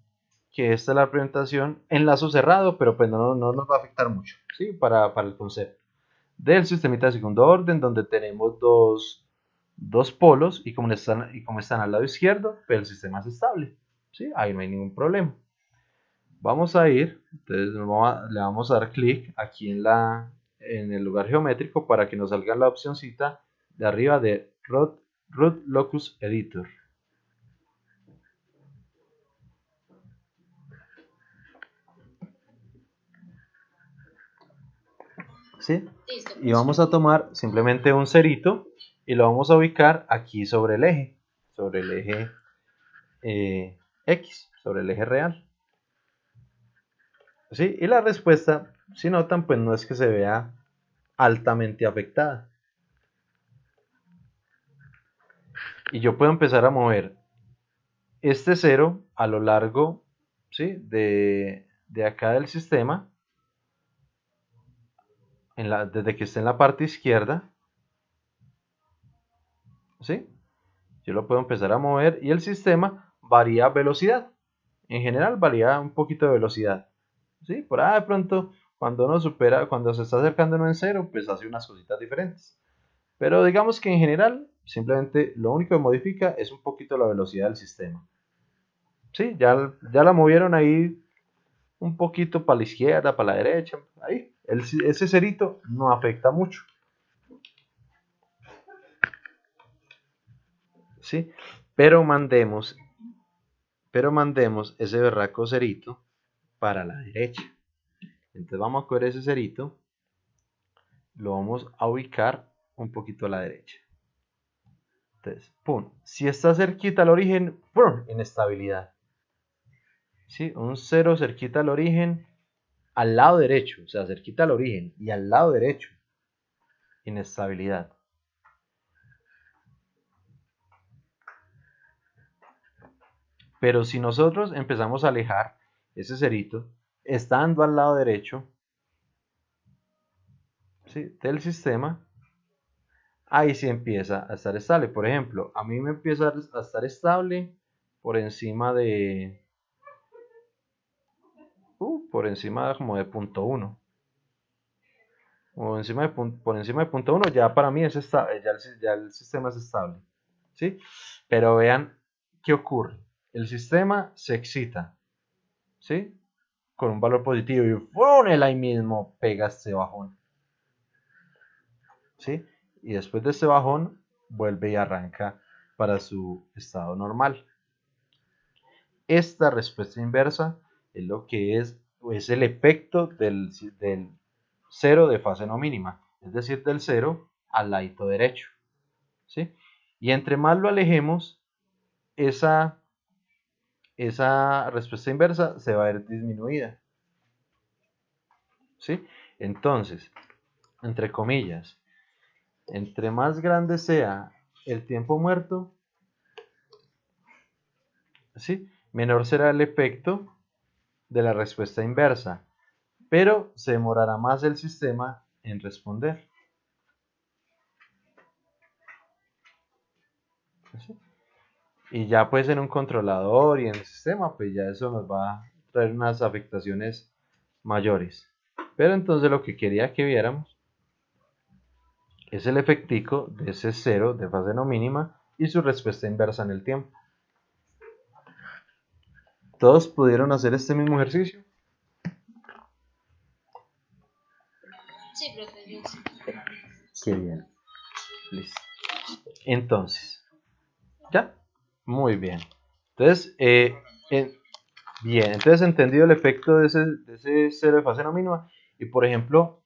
que esta es la presentación en lazo cerrado, pero pues no nos va a afectar mucho, ¿sí? Para el concepto del sistemita de segundo orden, donde tenemos dos polos y como están al lado izquierdo, pues el sistema es estable, ¿sí? Ahí no hay ningún problema. Vamos a ir, entonces le vamos a dar clic aquí en el lugar geométrico para que nos salga la opcióncita de arriba de Root Locus Editor. ¿Sí? Listo. Y vamos a tomar simplemente un cerito y lo vamos a ubicar aquí sobre el eje X, sobre el eje real. ¿Sí? Y la respuesta, si notan, pues no es que se vea altamente afectada. Y yo puedo empezar a mover este cero a lo largo, ¿sí? de acá del sistema, desde que esté en la parte izquierda, ¿sí? Yo lo puedo empezar a mover y el sistema varía velocidad. En general varía un poquito de velocidad, ¿sí? Por ahí de pronto, cuando se está acercando uno en cero, pues hace unas cositas diferentes. Pero digamos que en general, simplemente lo único que modifica es un poquito la velocidad del sistema. Sí, ya la movieron ahí un poquito para la izquierda, para la derecha. Ahí, ese cerito no afecta mucho. ¿Sí? Pero mandemos ese berraco cerito para la derecha. Entonces vamos a coger ese cerito, lo vamos a ubicar un poquito a la derecha. Entonces, pum. Si está cerquita al origen, ¡pum! Inestabilidad. ¿Sí? Un 0 cerquita al origen, al lado derecho, o sea, cerquita al origen y al lado derecho, inestabilidad. Pero si nosotros empezamos a alejar ese cerito, estando al lado derecho, ¿sí? Del sistema, ahí sí empieza a estar estable. Por ejemplo, a mí me empieza a estar estable por encima de por encima como de punto 1 o encima de por encima de punto 1 ya para mí es ya el sistema es estable, ¿sí? Pero vean qué ocurre. El sistema se excita, ¿sí? Con un valor positivo y ¡fum! Él ahí mismo pega este bajón, ¿sí? Y después de este bajón vuelve y arranca para su estado normal. Esta respuesta inversa es lo que es el efecto del cero de fase no mínima, es decir, del cero al ladito derecho, ¿sí? Y entre más lo alejemos, esa respuesta inversa se va a ver disminuida, ¿sí? Entonces, entre comillas, entre más grande sea el tiempo muerto, ¿sí? Menor será el efecto de la respuesta inversa, pero se demorará más el sistema en responder. ¿Sí? Y ya pues en un controlador y en el sistema, pues ya eso nos va a traer unas afectaciones mayores. Pero entonces lo que quería que viéramos es el efectico de ese cero de fase no mínima y su respuesta inversa en el tiempo. ¿Todos pudieron hacer este mismo ejercicio? Sí, profe, yo sí. Qué bien. Listo. Entonces, ¿ya? Muy bien. Entonces, bien, entonces entendido el efecto de ese cero de fase no mínima. Y por ejemplo,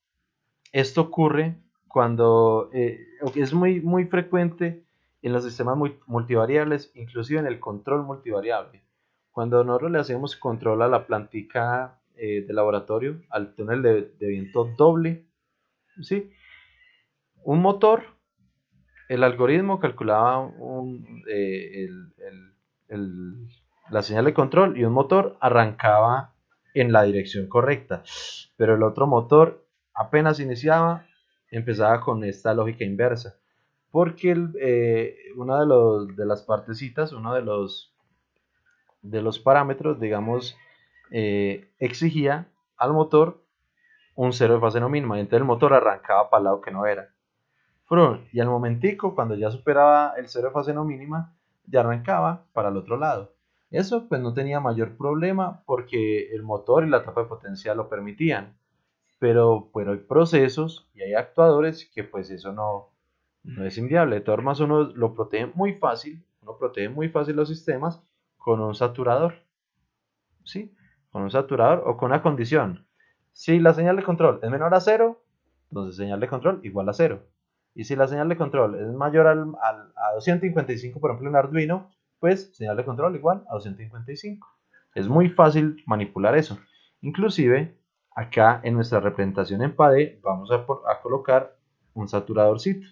esto ocurre cuando es muy frecuente en los sistemas multivariables, inclusive en el control multivariable. Cuando nosotros le hacemos control a la plantica de laboratorio, al túnel de viento doble, ¿sí? Un motor, el algoritmo calculaba la señal de control y un motor arrancaba en la dirección correcta, pero el otro motor apenas iniciaba, empezaba con esta lógica inversa, porque una de las partecitas, uno de los parámetros, digamos, exigía al motor un cero de fase no mínima, y entonces el motor arrancaba para el lado que no era. Y al momentico, cuando ya superaba el cero de fase no mínima, ya arrancaba para el otro lado. Eso pues no tenía mayor problema porque el motor y la tapa de potencia lo permitían. Pero hay procesos y hay actuadores que pues eso no es inviable. De todas formas uno lo protege muy fácil, uno protege muy fácil los sistemas con un saturador, ¿sí? Con un saturador o con una condición. Si la señal de control es menor a 0, entonces señal de control igual a 0. Y si la señal de control es mayor a 255, por ejemplo en Arduino, pues señal de control igual a 255. Es muy fácil manipular eso. Inclusive, acá en nuestra representación en PADE vamos a colocar un saturadorcito,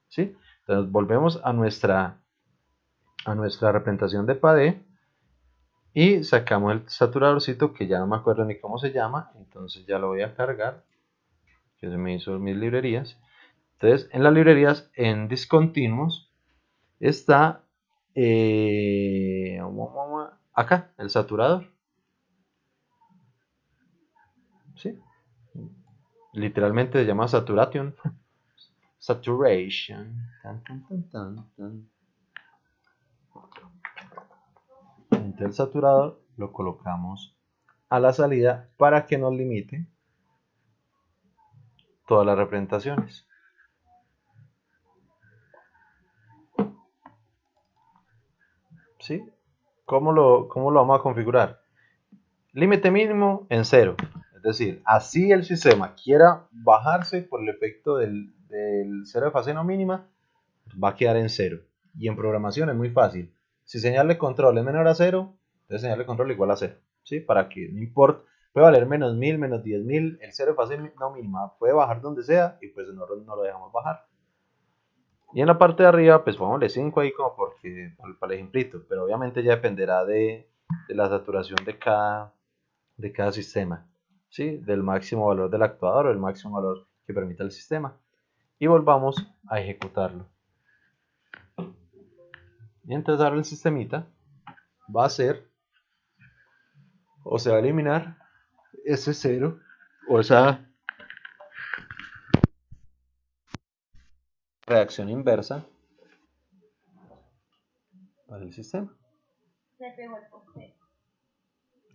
¿sí? Entonces volvemos a nuestra representación de PADE y sacamos el saturadorcito que ya no me acuerdo ni cómo se llama, entonces ya lo voy a cargar, que se me hizo mis librerías. Entonces en las librerías en discontinuos está acá el saturador, ¿sí? Literalmente se llama saturation. Saturation. Tan, tan, tan, tan, tan. Entonces el saturador lo colocamos a la salida para que nos limite todas las representaciones. ¿Sí? ¿Cómo lo vamos a configurar? Límite mínimo en 0. Es decir, así el sistema quiera bajarse por el efecto del cero de fase no mínima, va a quedar en 0. Y en programación es muy fácil. Si señal de control es menor a 0, entonces señal de control igual a 0. ¿Sí? Para que no importa, puede valer menos 1000, menos 10.000, el cero de fase no mínima puede bajar donde sea y pues no lo dejamos bajar. Y en la parte de arriba, pues pongámosle 5 ahí como para el ejemplito, pero obviamente ya dependerá de la saturación de cada sistema, ¿sí? Del máximo valor del actuador o el máximo valor que permita el sistema. Y volvamos a ejecutarlo. Y entonces ahora el sistemita va a hacer, o se va a eliminar ese 0 o esa reacción inversa para el sistema. Se pegó el poste.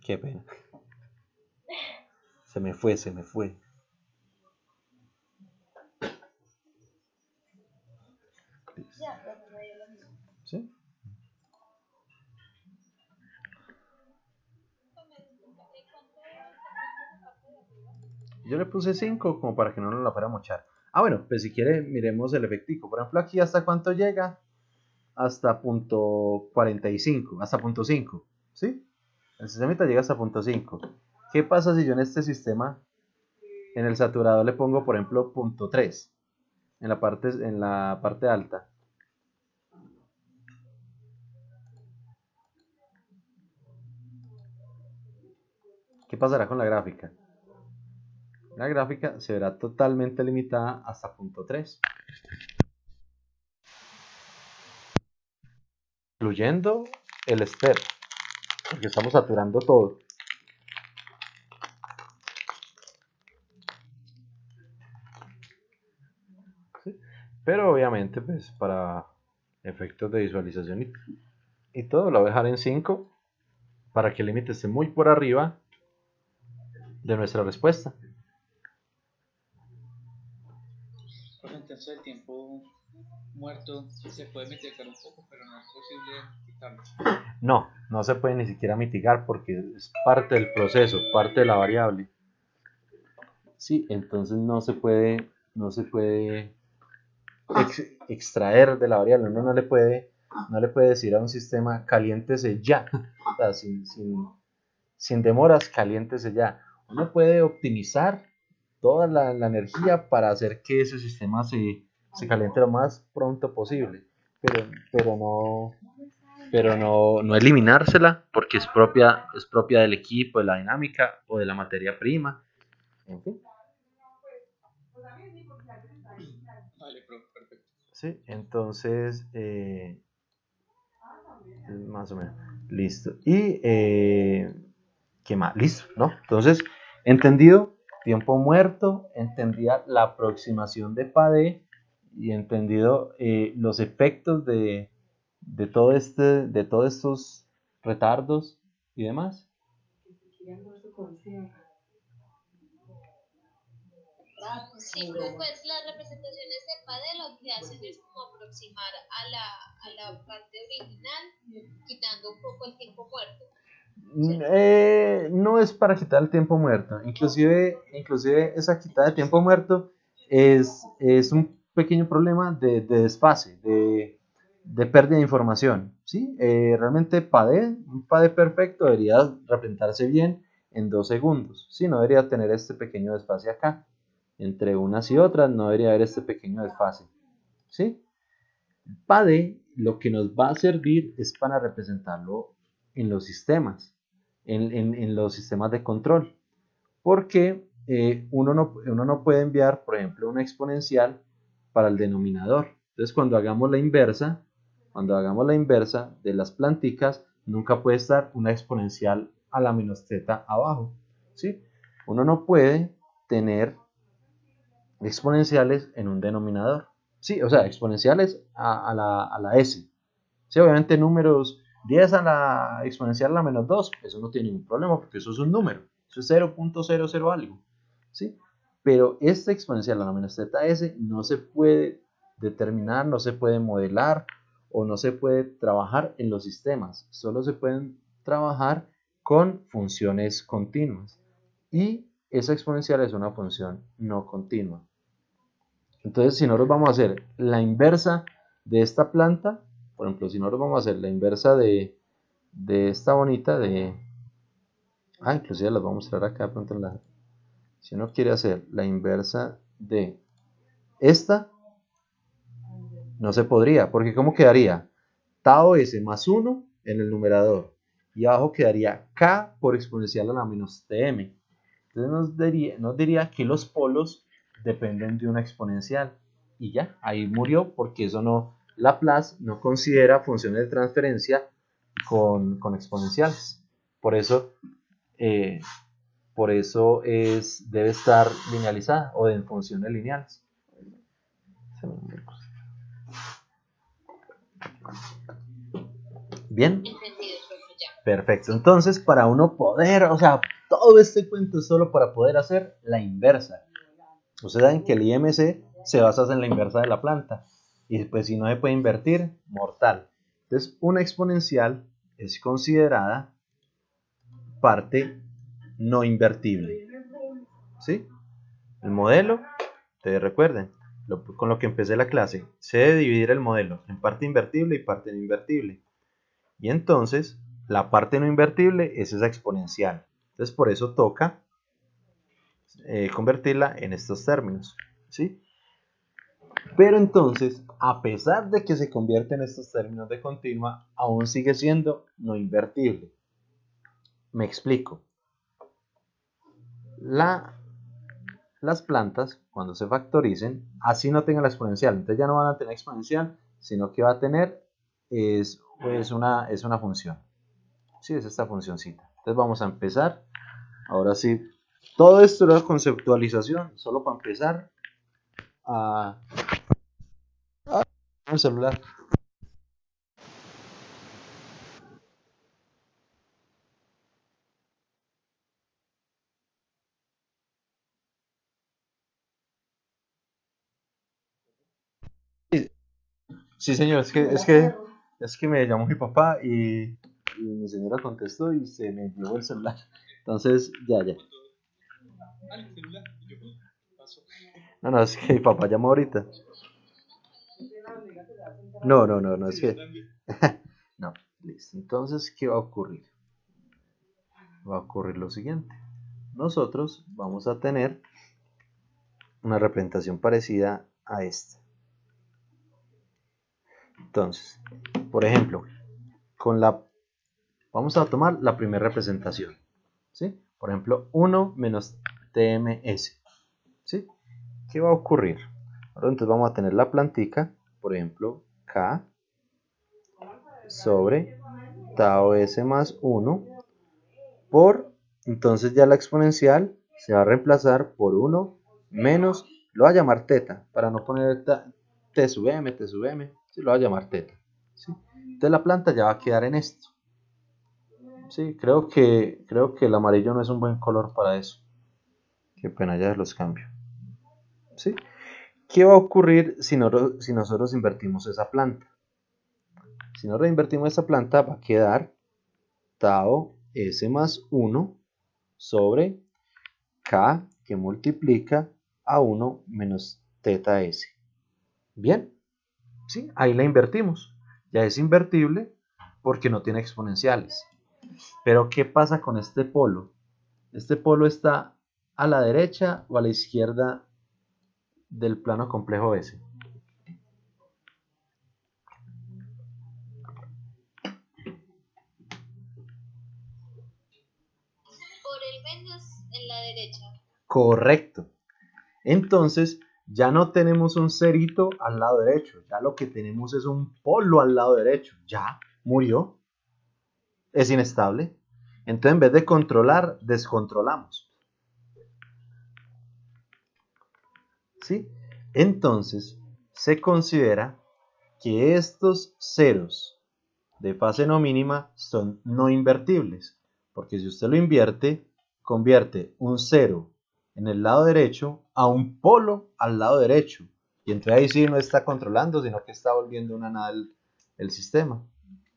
Qué pena. Se me fue. Ya, pero no dio lo mismo. ¿Sí? Yo le puse 5 como para que no nos la fuera a mochar. Ah, bueno, pues si quiere miremos el efectico. Por ejemplo, aquí hasta cuánto llega. Hasta punto 45, hasta punto 5. ¿Sí? El sistemita llega hasta punto 5. ¿Qué pasa si yo en este sistema, en el saturador le pongo, por ejemplo, punto 3? En la parte alta. ¿Qué pasará con la gráfica? La gráfica se verá totalmente limitada hasta punto 3. Incluyendo el step, porque estamos saturando todo. ¿Sí? Pero obviamente, pues para efectos de visualización y todo, lo voy a dejar en 5 para que el límite esté muy por arriba de nuestra respuesta. Entonces el tiempo muerto se puede mitigar un poco, pero no es posible quitarlo. No se puede ni siquiera mitigar porque es parte del proceso, parte de la variable. Sí, entonces no se puede extraer de la variable. Uno no le puede decir a un sistema caliéntese ya. O sea, sin demoras, caliéntese ya. Uno puede optimizar toda la energía para hacer que ese sistema se caliente lo más pronto posible, pero no eliminársela porque es propia del equipo, de la dinámica o de la materia prima, en fin. Vale, perfecto. Sí, entonces más o menos listo. Y ¿qué más? Listo, ¿no? Entonces, entendido tiempo muerto, entendida la aproximación de Padé y entendido los efectos de todos estos retardos y demás. Sí, pues las representaciones de Padé lo que hacen es como aproximar a la parte original, quitando un poco el tiempo muerto. No es para quitar el tiempo muerto, inclusive esa quitada de tiempo muerto es un pequeño problema de desfase, de pérdida de información, ¿sí? Realmente un PADE perfecto debería representarse bien en 2 segundos, ¿sí? No debería tener este pequeño desfase acá, entre unas y otras no debería haber este pequeño desfase, ¿sí? PADE lo que nos va a servir es para representarlo en los sistemas, en los sistemas de control, porque uno no puede enviar, por ejemplo, una exponencial para el denominador. Entonces, cuando hagamos la inversa de las planticas, nunca puede estar una exponencial a la menos θ abajo, ¿sí? Uno no puede tener exponenciales en un denominador. Sí, o sea, exponenciales a la S. Sí, obviamente números 10 a la exponencial a la menos 2, eso no tiene ningún problema porque eso es un número. Eso es 0.00 algo. ¿Sí? Pero esta exponencial a la menos zs no se puede determinar, no se puede modelar o no se puede trabajar en los sistemas. Solo se pueden trabajar con funciones continuas. Y esa exponencial es una función no continua. Entonces, si nosotros vamos a hacer la inversa de esta planta, por ejemplo, si nosotros vamos a hacer la inversa de esta bonita inclusive las vamos a mostrar acá de pronto en la... Si uno quiere hacer la inversa de esta, no se podría, porque ¿cómo quedaría? Tau S más 1 en el numerador, y abajo quedaría K por exponencial a la menos Tm. Entonces nos diría que los polos dependen de una exponencial. Y ya, ahí murió porque eso no, Laplace no considera funciones de transferencia con exponenciales. Por eso debe estar linealizada o en funciones lineales. Bien. Entendido, profe, ya. Perfecto. Entonces, para uno poder, o sea, todo este cuento es solo para poder hacer la inversa. Ustedes saben que el IMC se basa en la inversa de la planta. Y pues si no se puede invertir, mortal. Entonces, una exponencial es considerada parte no invertible. ¿Sí? El modelo, ustedes recuerden, con lo que empecé la clase, se debe dividir el modelo en parte invertible y parte no invertible. Y entonces, la parte no invertible es esa exponencial. Entonces, por eso toca convertirla en estos términos. ¿Sí? Pero entonces, a pesar de que se convierte en estos términos de continua, aún sigue siendo no invertible. Me explico. Las plantas, cuando se factoricen, así no tengan la exponencial, entonces ya no van a tener exponencial, sino que va a tener es una función. Sí, es esta funcioncita. Entonces vamos a empezar. Ahora sí, todo esto es la conceptualización, solo para empezar a el celular. Sí, señor, es que me llamó mi papá y mi señora contestó y se me llevó el celular. Entonces, ya. Al celular. Y yo, paso. No, es que mi papá llamó ahorita. No, es que... No, listo. Entonces, ¿qué va a ocurrir? Va a ocurrir lo siguiente. Nosotros vamos a tener una representación parecida a esta. Entonces, por ejemplo, vamos a tomar la primera representación. ¿Sí? Por ejemplo, 1 menos TMS. ¿Sí? ¿Qué va a ocurrir? Ahora entonces vamos a tener la plantica, por ejemplo, K sobre tau S más 1 por, entonces ya la exponencial se va a reemplazar por 1 menos, lo voy a llamar teta, para no poner t sub m, sí, lo voy a llamar teta. ¿Sí? Entonces la planta ya va a quedar en esto. Sí, creo que el amarillo no es un buen color para eso. Qué pena, ya los cambio. ¿Sí? ¿Qué va a ocurrir si nosotros invertimos esa planta? Si nosotros invertimos esa planta, va a quedar tau S más 1 sobre K que multiplica a 1 menos teta S. Bien, ¿sí? Ahí la invertimos. Ya es invertible porque no tiene exponenciales. Pero ¿qué pasa con este polo? Este polo está a la derecha o a la izquierda del plano complejo S. Por el menos en la derecha. Correcto. Entonces, ya no tenemos un cerito al lado derecho. Ya lo que tenemos es un polo al lado derecho. Ya murió. Es inestable. Entonces, en vez de controlar, descontrolamos. ¿Sí? Entonces, se considera que estos ceros de fase no mínima son no invertibles. Porque si usted lo invierte, convierte un cero en el lado derecho a un polo al lado derecho. Y entonces ahí sí no está controlando, sino que está volviendo una nada el sistema.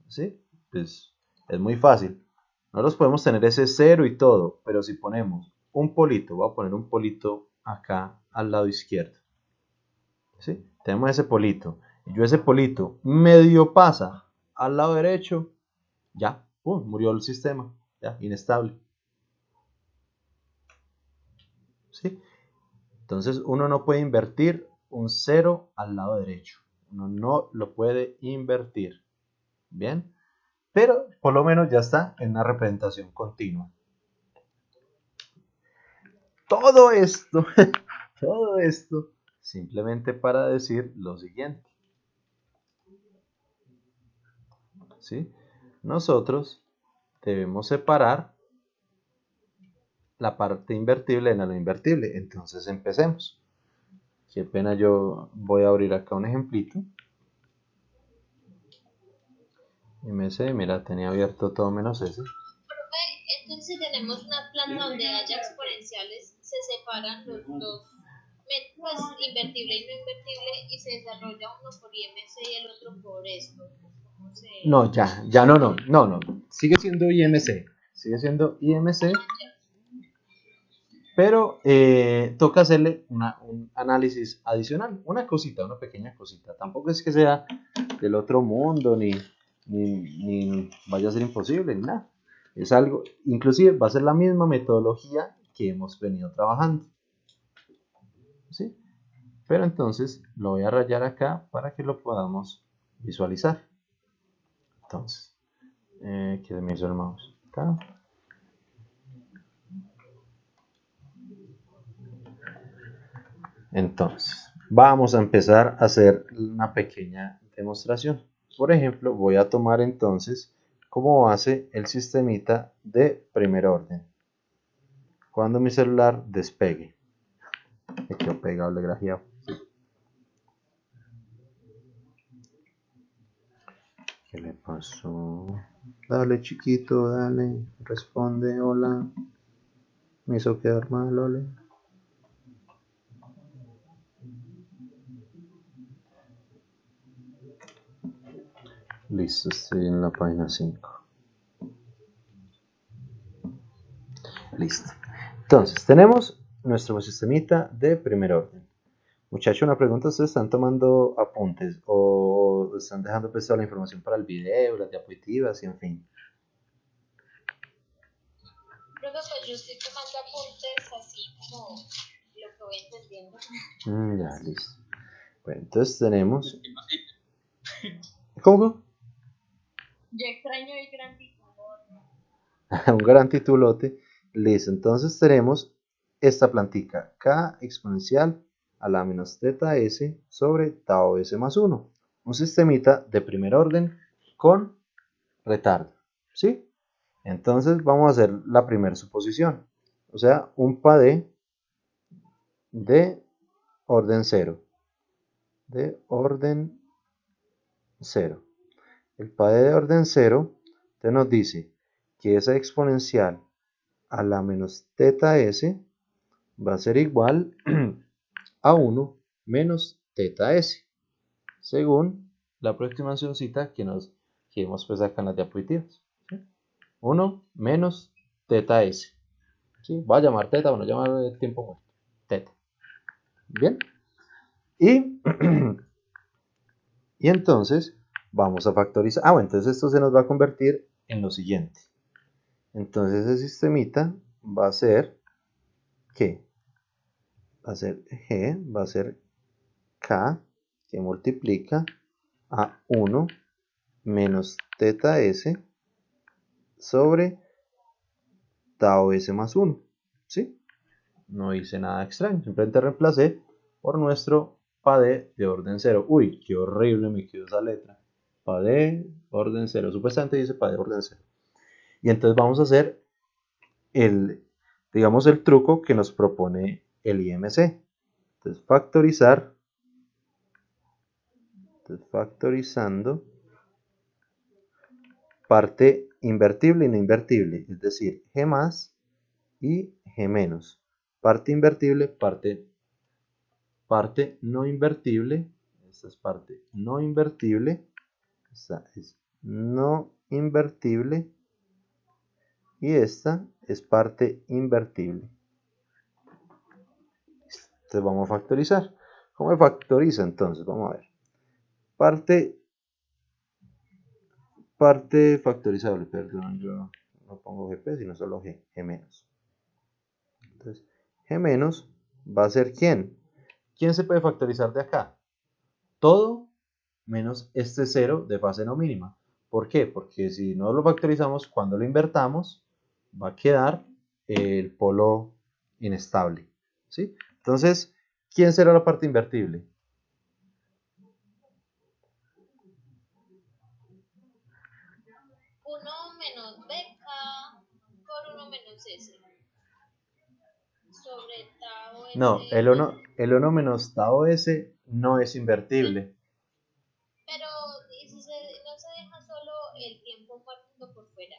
¿Sí? Pues es muy fácil. Nosotros podemos tener ese cero y todo, pero si ponemos un polito, voy a poner un polito acá al lado izquierdo. ¿Sí? Tenemos ese polito. Y yo ese polito medio pasa al lado derecho, ya, ¡pum!, murió el sistema, ya, inestable. ¿Sí? Entonces uno no puede invertir un cero al lado derecho. Uno no lo puede invertir. Bien, pero por lo menos ya está en una representación continua. Todo esto Todo esto simplemente para decir lo siguiente. ¿Sí? Nosotros debemos separar la parte invertible de la no invertible. Entonces empecemos. Qué pena, yo voy a abrir acá un ejemplito. MC, mira, tenía abierto todo menos ese. Entonces, si tenemos una planta donde haya exponenciales, se separan los dos, pues invertible y no invertible, y se desarrolla uno por IMC y el otro por esto. ¿Cómo se...? No, ya no. Sigue siendo IMC. Sigue siendo IMC. Pero toca hacerle un análisis adicional. Una cosita, una pequeña cosita. Tampoco es que sea del otro mundo, ni vaya a ser imposible, ni nada. Es algo, inclusive va a ser la misma metodología que hemos venido trabajando. ¿Sí? Pero entonces lo voy a rayar acá para que lo podamos visualizar. Entonces, ¿qué se me hizo el mouse? Acá. Entonces, vamos a empezar a hacer una pequeña demostración. Por ejemplo, voy a tomar entonces como base el sistemita de primer orden. Cuando mi celular despegue. Me quedó pegado el grajeado. ¿Qué le pasó? Dale, chiquito, dale. Responde, hola. Me hizo quedar mal, ole. Listo, estoy en la página 5. Listo. Entonces, tenemos nuestro sistemita de primer orden. Muchachos, una pregunta, ¿ustedes están tomando apuntes o están dejando prestado la información para el video, las diapositivas y en fin? Creo que pues yo estoy tomando apuntes así como lo que voy entendiendo. Ya, listo. Bueno, entonces tenemos... ¿Cómo? Yo extraño el gran título. Un gran titulote. Listo, entonces tenemos esta plantica, K exponencial a la menos teta S sobre tau S más 1. Un sistemita de primer orden con retardo. ¿Sí? Entonces vamos a hacer la primera suposición. O sea, un PAD de orden 0. De orden 0. El PAD de orden 0 te nos dice que esa exponencial a la menos teta S va a ser igual a 1 menos teta S, según la aproximacióncita que hemos puesto acá en las diapositivas. ¿Sí? 1 menos teta S. ¿Sí? Va a llamar teta, bueno, llamar el tiempo muerto. Teta. Bien. Y entonces vamos a factorizar. Bueno, entonces esto se nos va a convertir en lo siguiente. Entonces el sistemita va a ser, ¿qué? Va a ser G, va a ser K, que multiplica a 1 menos teta S sobre tau S más 1. ¿Sí? No hice nada extraño, simplemente reemplacé por nuestro PAD de orden 0. Uy, qué horrible me quedó esa letra. PAD orden 0. Supuestamente dice PAD orden 0. Y entonces vamos a hacer digamos, el truco que nos propone el IMC. Entonces, factorizando parte invertible y no invertible, es decir, G más y G menos. Parte invertible, parte no invertible. Esta es parte no invertible. Esta es no invertible. Y esta es parte invertible. Entonces vamos a factorizar. ¿Cómo se factoriza entonces? Vamos a ver. Parte factorizable, perdón, yo no pongo GP, sino solo G menos. Entonces, G menos va a ser ¿quién? ¿Quién se puede factorizar de acá? Todo menos este 0 de fase no mínima. ¿Por qué? Porque si no lo factorizamos, cuando lo invertamos, va a quedar el polo inestable. ¿Sí? Entonces, ¿quién será la parte invertible? Uno menos beca por uno menos S. Sobre tau S. No, el 1 menos tau s no es invertible. Pero ¿y si no se deja solo el tiempo muerto por fuera?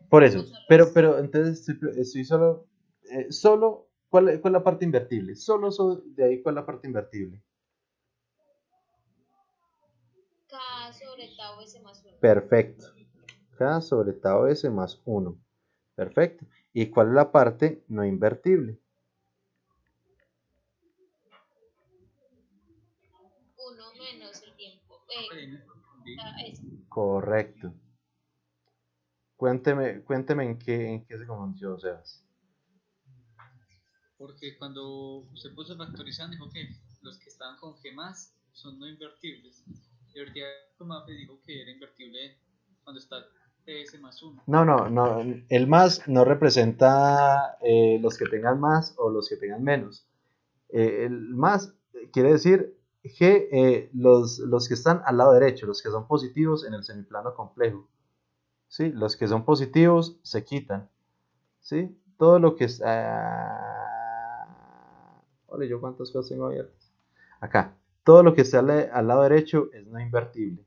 Por eso, O solo pero entonces estoy solo, ¿cuál es la parte invertible? Solo de ahí, ¿cuál es la parte invertible? K sobre tau S más 1. Perfecto. K sobre tau s más 1. Perfecto. ¿Y cuál es la parte no invertible? 1 menos el tiempo. Ahí me confundí. S. Correcto. Cuénteme en qué se confundió, Sebas. Porque cuando usted puso factorizando, dijo que los que estaban con G más son no invertibles. Y ahorita como Mafe dijo que era invertible cuando está TS más 1. No. El más no representa los que tengan más o los que tengan menos. El más quiere decir que los que están al lado derecho, los que son positivos en el semiplano complejo. ¿Sí? Los que son positivos se quitan. ¿Sí? Todo lo que es... Ole, ¿yo cuántas cosas tengo abiertas? Acá. Todo lo que está al lado derecho es no invertible.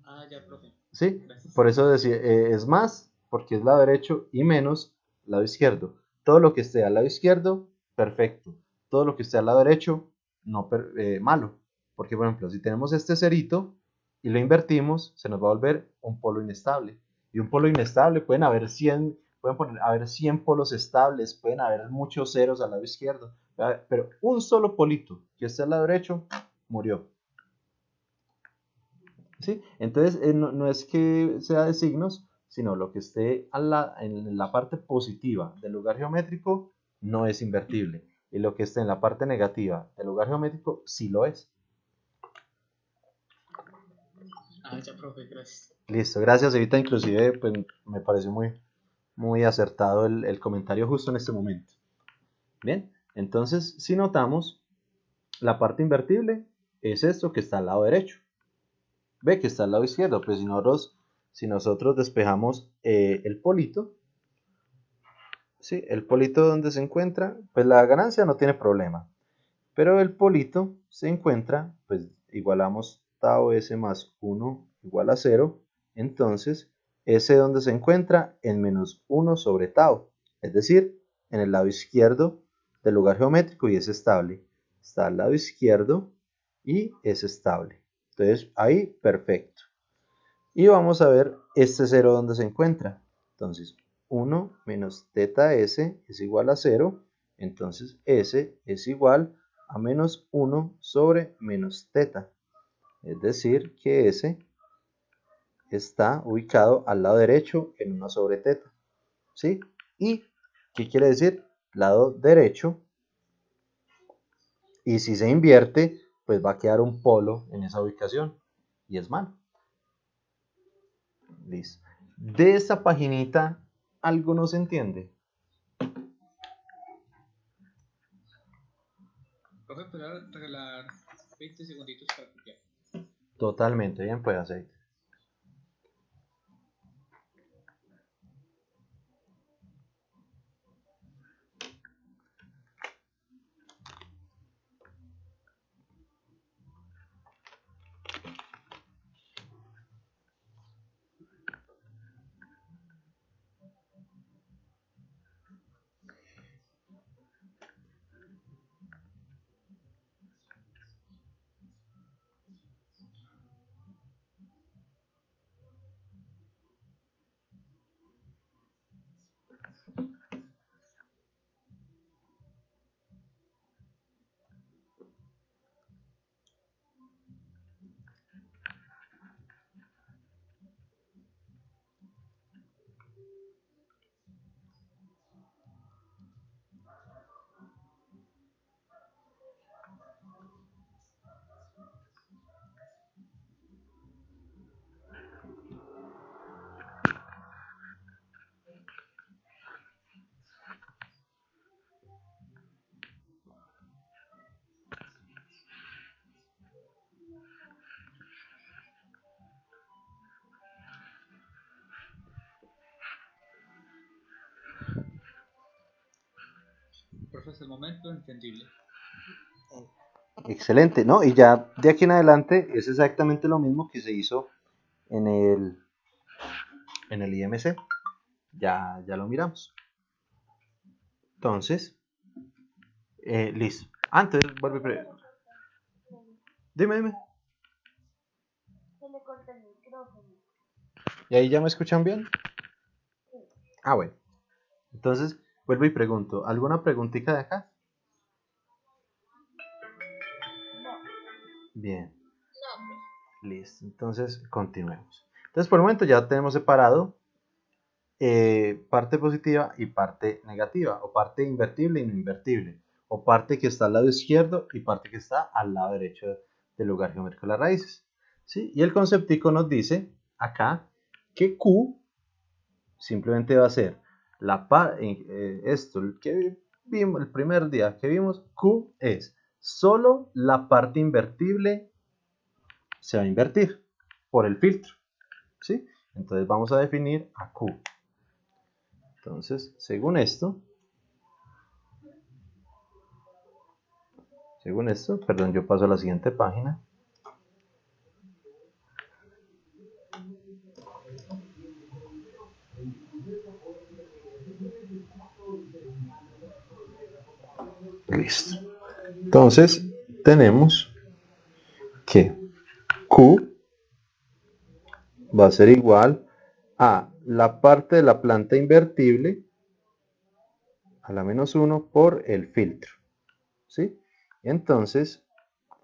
Ah, ya, profe. ¿Sí? Gracias. Por eso decía, es más, porque es lado derecho, y menos, lado izquierdo. Todo lo que esté al lado izquierdo, perfecto. Todo lo que esté al lado derecho, no malo. Porque, por ejemplo, si tenemos este cerito y lo invertimos, se nos va a volver un polo inestable. Y un polo inestable pueden haber 100 polos estables, pueden haber muchos ceros al lado izquierdo. Pero un solo polito que esté al lado derecho, murió. ¿Sí? Entonces, no es que sea de signos, sino lo que esté en la parte positiva del lugar geométrico no es invertible. Y lo que esté en la parte negativa del lugar geométrico sí lo es. Ah, ya, profe, gracias. Listo, gracias Evita. Inclusive pues, me pareció muy acertado el comentario justo en este momento. Bien, entonces si notamos, la parte invertible es esto que está al lado derecho. Ve que está al lado izquierdo, pues si nosotros despejamos el polito, ¿sí? El polito donde se encuentra, pues la ganancia no tiene problema, pero el polito se encuentra, pues igualamos tau s más 1 igual a 0, entonces s donde se encuentra en menos 1 sobre tau, es decir, en el lado izquierdo del lugar geométrico y es estable. Está al lado izquierdo y es estable. Entonces ahí perfecto. Y vamos a ver este 0 donde se encuentra. Entonces 1 menos teta s es igual a 0. Entonces s es igual a menos 1 sobre menos teta. Es decir, que s está ubicado al lado derecho en 1 sobre teta. ¿Sí? ¿Y qué quiere decir? Lado derecho. Y si se invierte, pues va a quedar un polo en esa ubicación. Y es malo. Listo. De esta paginita, algo no se entiende. Profe, ¿puede regalar 20 segunditos para copiar? Totalmente, bien, pues aceite. hasta el momento entendible. Excelente, ¿no? Y ya de aquí en adelante es exactamente lo mismo que se hizo en el IMC. Ya lo miramos. Entonces, listo. Antes, vuelve. Dime. Se le corta el micrófono. ¿Y ahí ya me escuchan bien? Ah, bueno. Entonces, vuelvo y pregunto. ¿Alguna preguntita de acá? Bien. No, Listo. Entonces, continuemos. Entonces, por el momento ya tenemos separado parte positiva y parte negativa, o parte invertible y no invertible, o parte que está al lado izquierdo y parte que está al lado derecho del lugar geométrico de las raíces. ¿Sí? Y el conceptico nos dice acá que Q simplemente va a ser esto que vimos el primer día que vimos. Q es solo la parte invertible se va a invertir por el filtro, ¿sí? Entonces vamos a definir a Q. Entonces, según esto, perdón, yo paso a la siguiente página. Listo. Entonces, tenemos que Q va a ser igual a la parte de la planta invertible a la menos 1 por el filtro, ¿sí? Entonces,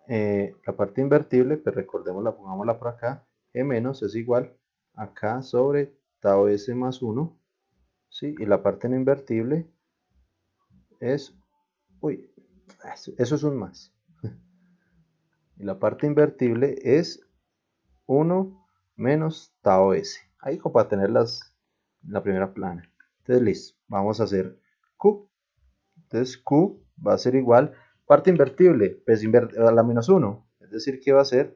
la parte invertible, pues recordémosla, pongámosla por acá, E menos es igual a K sobre tau S más 1, ¿sí? Y la parte no invertible es, uy, eso es un más. Y la parte invertible es 1 menos tau S. Ahí como para tenerlas en la primera plana. Entonces, listo. Vamos a hacer Q. Entonces, Q va a ser igual, parte invertible, pues a la menos 1. Es decir, que va a ser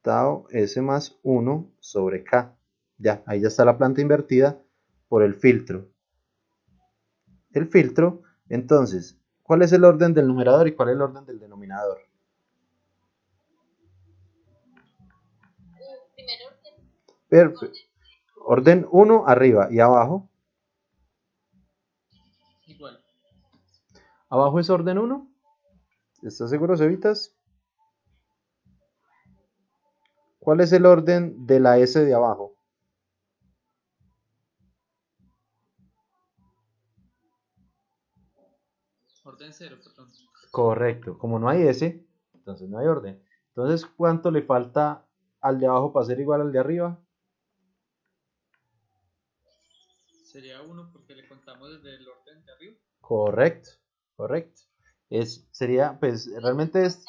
tau S más 1 sobre K. Ya, ahí ya está la planta invertida por el filtro. El filtro, entonces, ¿cuál es el orden del numerador y cuál es el orden del denominador? primer orden. Perfecto. Orden 1 arriba y abajo. Igual. Abajo es orden 1. ¿Estás seguro, Cevitas? ¿Cuál es el orden de la S de abajo? Orden 0, perdón. Correcto. Como no hay S, entonces no hay orden. Entonces, ¿cuánto le falta al de abajo para ser igual al de arriba? Sería 1 porque le contamos desde el orden de arriba. Correcto. Sería, pues, realmente es...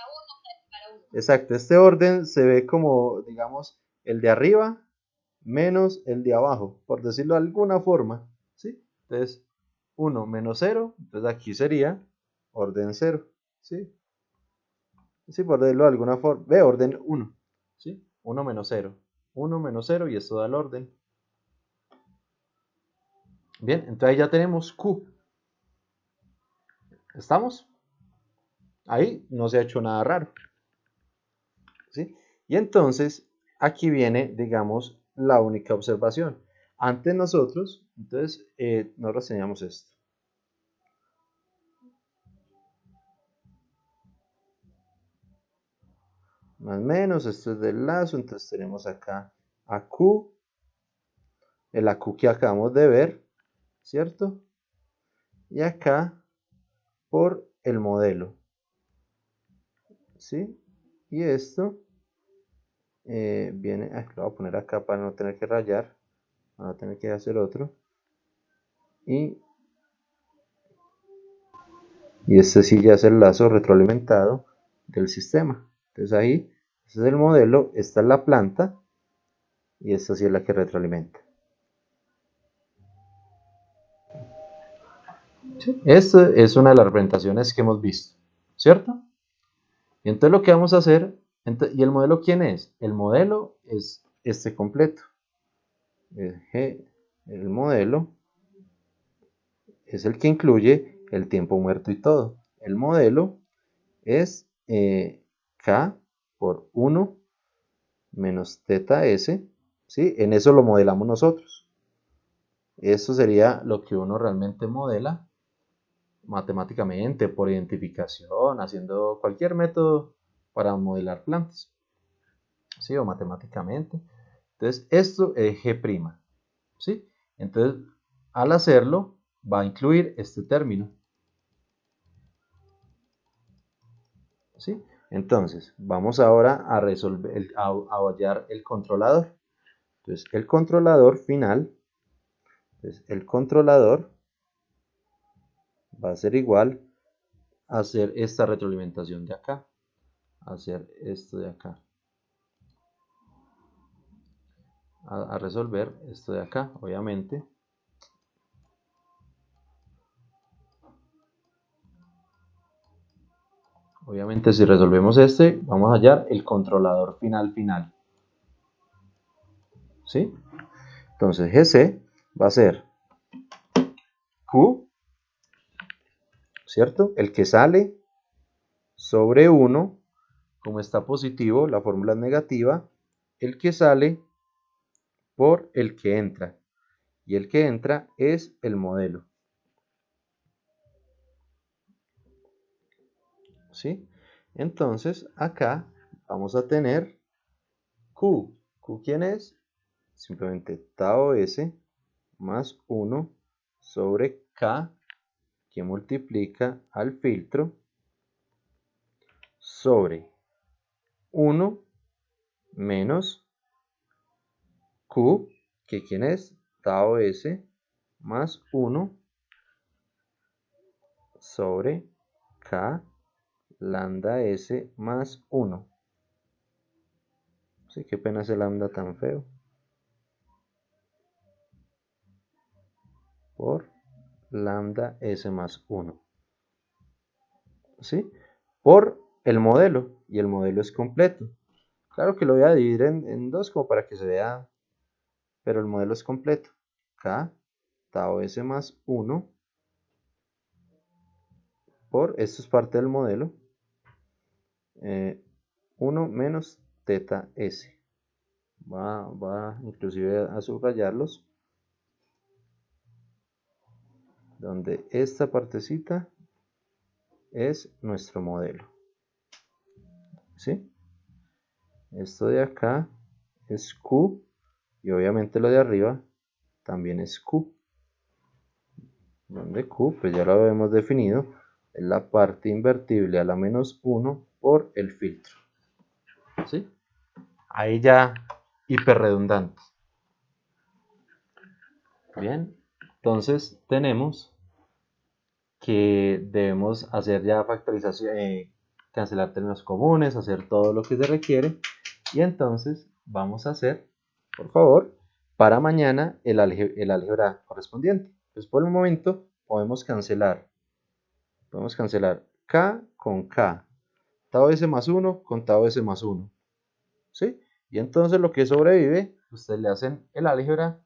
Exacto, este orden se ve como, digamos, el de arriba menos el de abajo, por decirlo de alguna forma, ¿sí? Entonces, 1 menos 0, entonces aquí sería orden 0, ¿sí? Sí, por decirlo de alguna forma, ve, orden 1, ¿sí? 1 menos 0, 1 menos 0 y esto da el orden. Bien, entonces ahí ya tenemos Q. ¿Estamos? Ahí no se ha hecho nada raro, ¿sí? Y entonces, aquí viene, digamos, la única observación. Antes nosotros, entonces, nosotros teníamos esto. Más o menos, esto es del lazo, entonces tenemos acá a Q, el AQ que acabamos de ver, ¿cierto? Y acá por el modelo, ¿sí? Y esto viene, lo voy a poner acá para no tener que rayar, para no tener que hacer otro. Y este sí ya es el lazo retroalimentado del sistema. Entonces ahí, este es el modelo, esta es la planta y esta sí es la que retroalimenta. ¿Sí? Esta es una de las representaciones que hemos visto, ¿cierto? Y entonces lo que vamos a hacer, ¿y el modelo quién es? El modelo es este completo. El modelo es el que incluye el tiempo muerto y todo. El modelo es K por 1 menos teta S, ¿sí? En eso lo modelamos nosotros. Eso sería lo que uno realmente modela matemáticamente, por identificación, haciendo cualquier método para modelar plantas, ¿sí? O matemáticamente. Entonces, esto es G', ¿sí? Entonces, al hacerlo, va a incluir este término, ¿sí? Entonces, vamos ahora a resolver, a hallar el controlador. Entonces, el controlador final, entonces, el controlador va a ser igual a hacer esta retroalimentación de acá, hacer esto de acá, a resolver esto de acá, obviamente. Obviamente, si resolvemos este, vamos a hallar el controlador final. ¿Sí? Entonces, GC va a ser Q, ¿cierto? El que sale sobre 1, como está positivo, la fórmula es negativa, el que sale por el que entra. Y el que entra es el modelo. ¿Sí? Entonces, acá vamos a tener Q. ¿Q quién es? Simplemente tau S más 1 sobre K, que multiplica al filtro, sobre 1 menos Q, que quién es? Tau S más 1 sobre K lambda S más 1. Sí, qué pena ese lambda tan feo. Por lambda S más 1. ¿Sí? Por el modelo, y el modelo es completo. Claro que lo voy a dividir en dos como para que se vea, pero el modelo es completo. K tau S más 1 por, esto es parte del modelo, 1 menos teta S. Va inclusive a subrayarlos, donde esta partecita es nuestro modelo. ¿Sí? Esto de acá es Q, y obviamente lo de arriba también es Q. Donde Q, pues ya lo hemos definido, es la parte invertible a la menos 1 por el filtro. ¿Sí? Ahí ya hiperredundante. Bien, entonces tenemos que debemos hacer ya factorización, cancelar términos comunes, hacer todo lo que se requiere, y entonces vamos a hacer, por favor, para mañana el álgebra correspondiente. Pues por el momento podemos cancelar K con K, tau S más 1 con tau S más 1, ¿sí? Y entonces lo que sobrevive, ustedes le hacen el álgebra,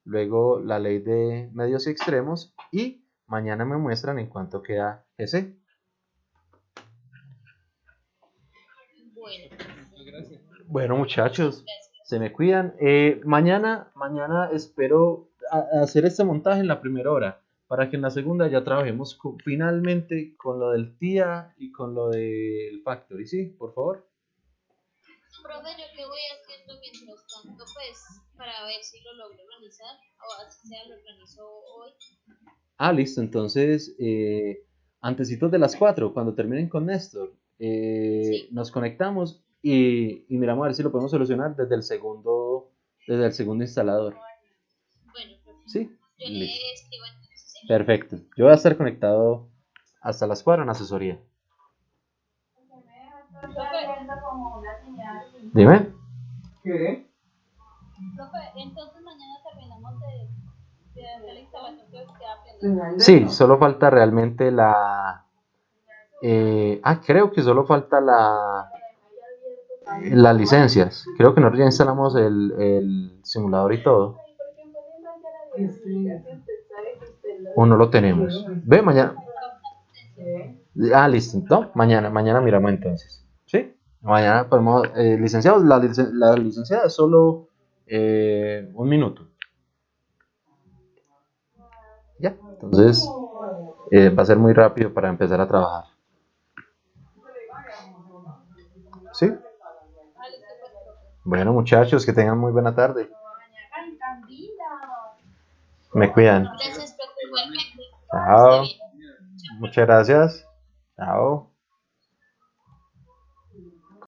luego la ley de medios y extremos, y mañana me muestran en cuánto queda GC. Bueno, muchachos, se me cuidan. Mañana espero hacer este montaje en la primera hora, para que en la segunda ya trabajemos finalmente con lo del TIA y con lo del Factory, ¿sí? Por favor. Profe, yo qué voy haciendo mientras tanto, pues, para ver si lo logro organizar, o así sea, lo organizo hoy. Listo, entonces, antecitos de las 4, cuando terminen con Néstor, Sí. nos conectamos y miramos a ver si lo podemos solucionar desde el segundo instalador. Bueno, profe, ¿Sí? yo Listo. le escribo entonces, ¿sí? Perfecto. Yo voy a estar conectado hasta las 4 en asesoría. Dime. ¿Qué? Profe, entonces mañana terminamos de hacer la instalación que queda pendiente. Sí, solo falta realmente creo que solo falta las licencias. Creo que nosotros ya instalamos el simulador y todo. o no lo tenemos. Ve, mañana. Ah, listo. No, mañana miramos entonces. ¿Sí? Mañana podemos, licenciados, la licenciada es solo 1 minuto. Ya, entonces va a ser muy rápido para empezar a trabajar. ¿Sí? Bueno, muchachos, que tengan muy buena tarde. Me cuidan. Gracias, profe, igualmente. Chao. Está bien. Muchas gracias. Chao.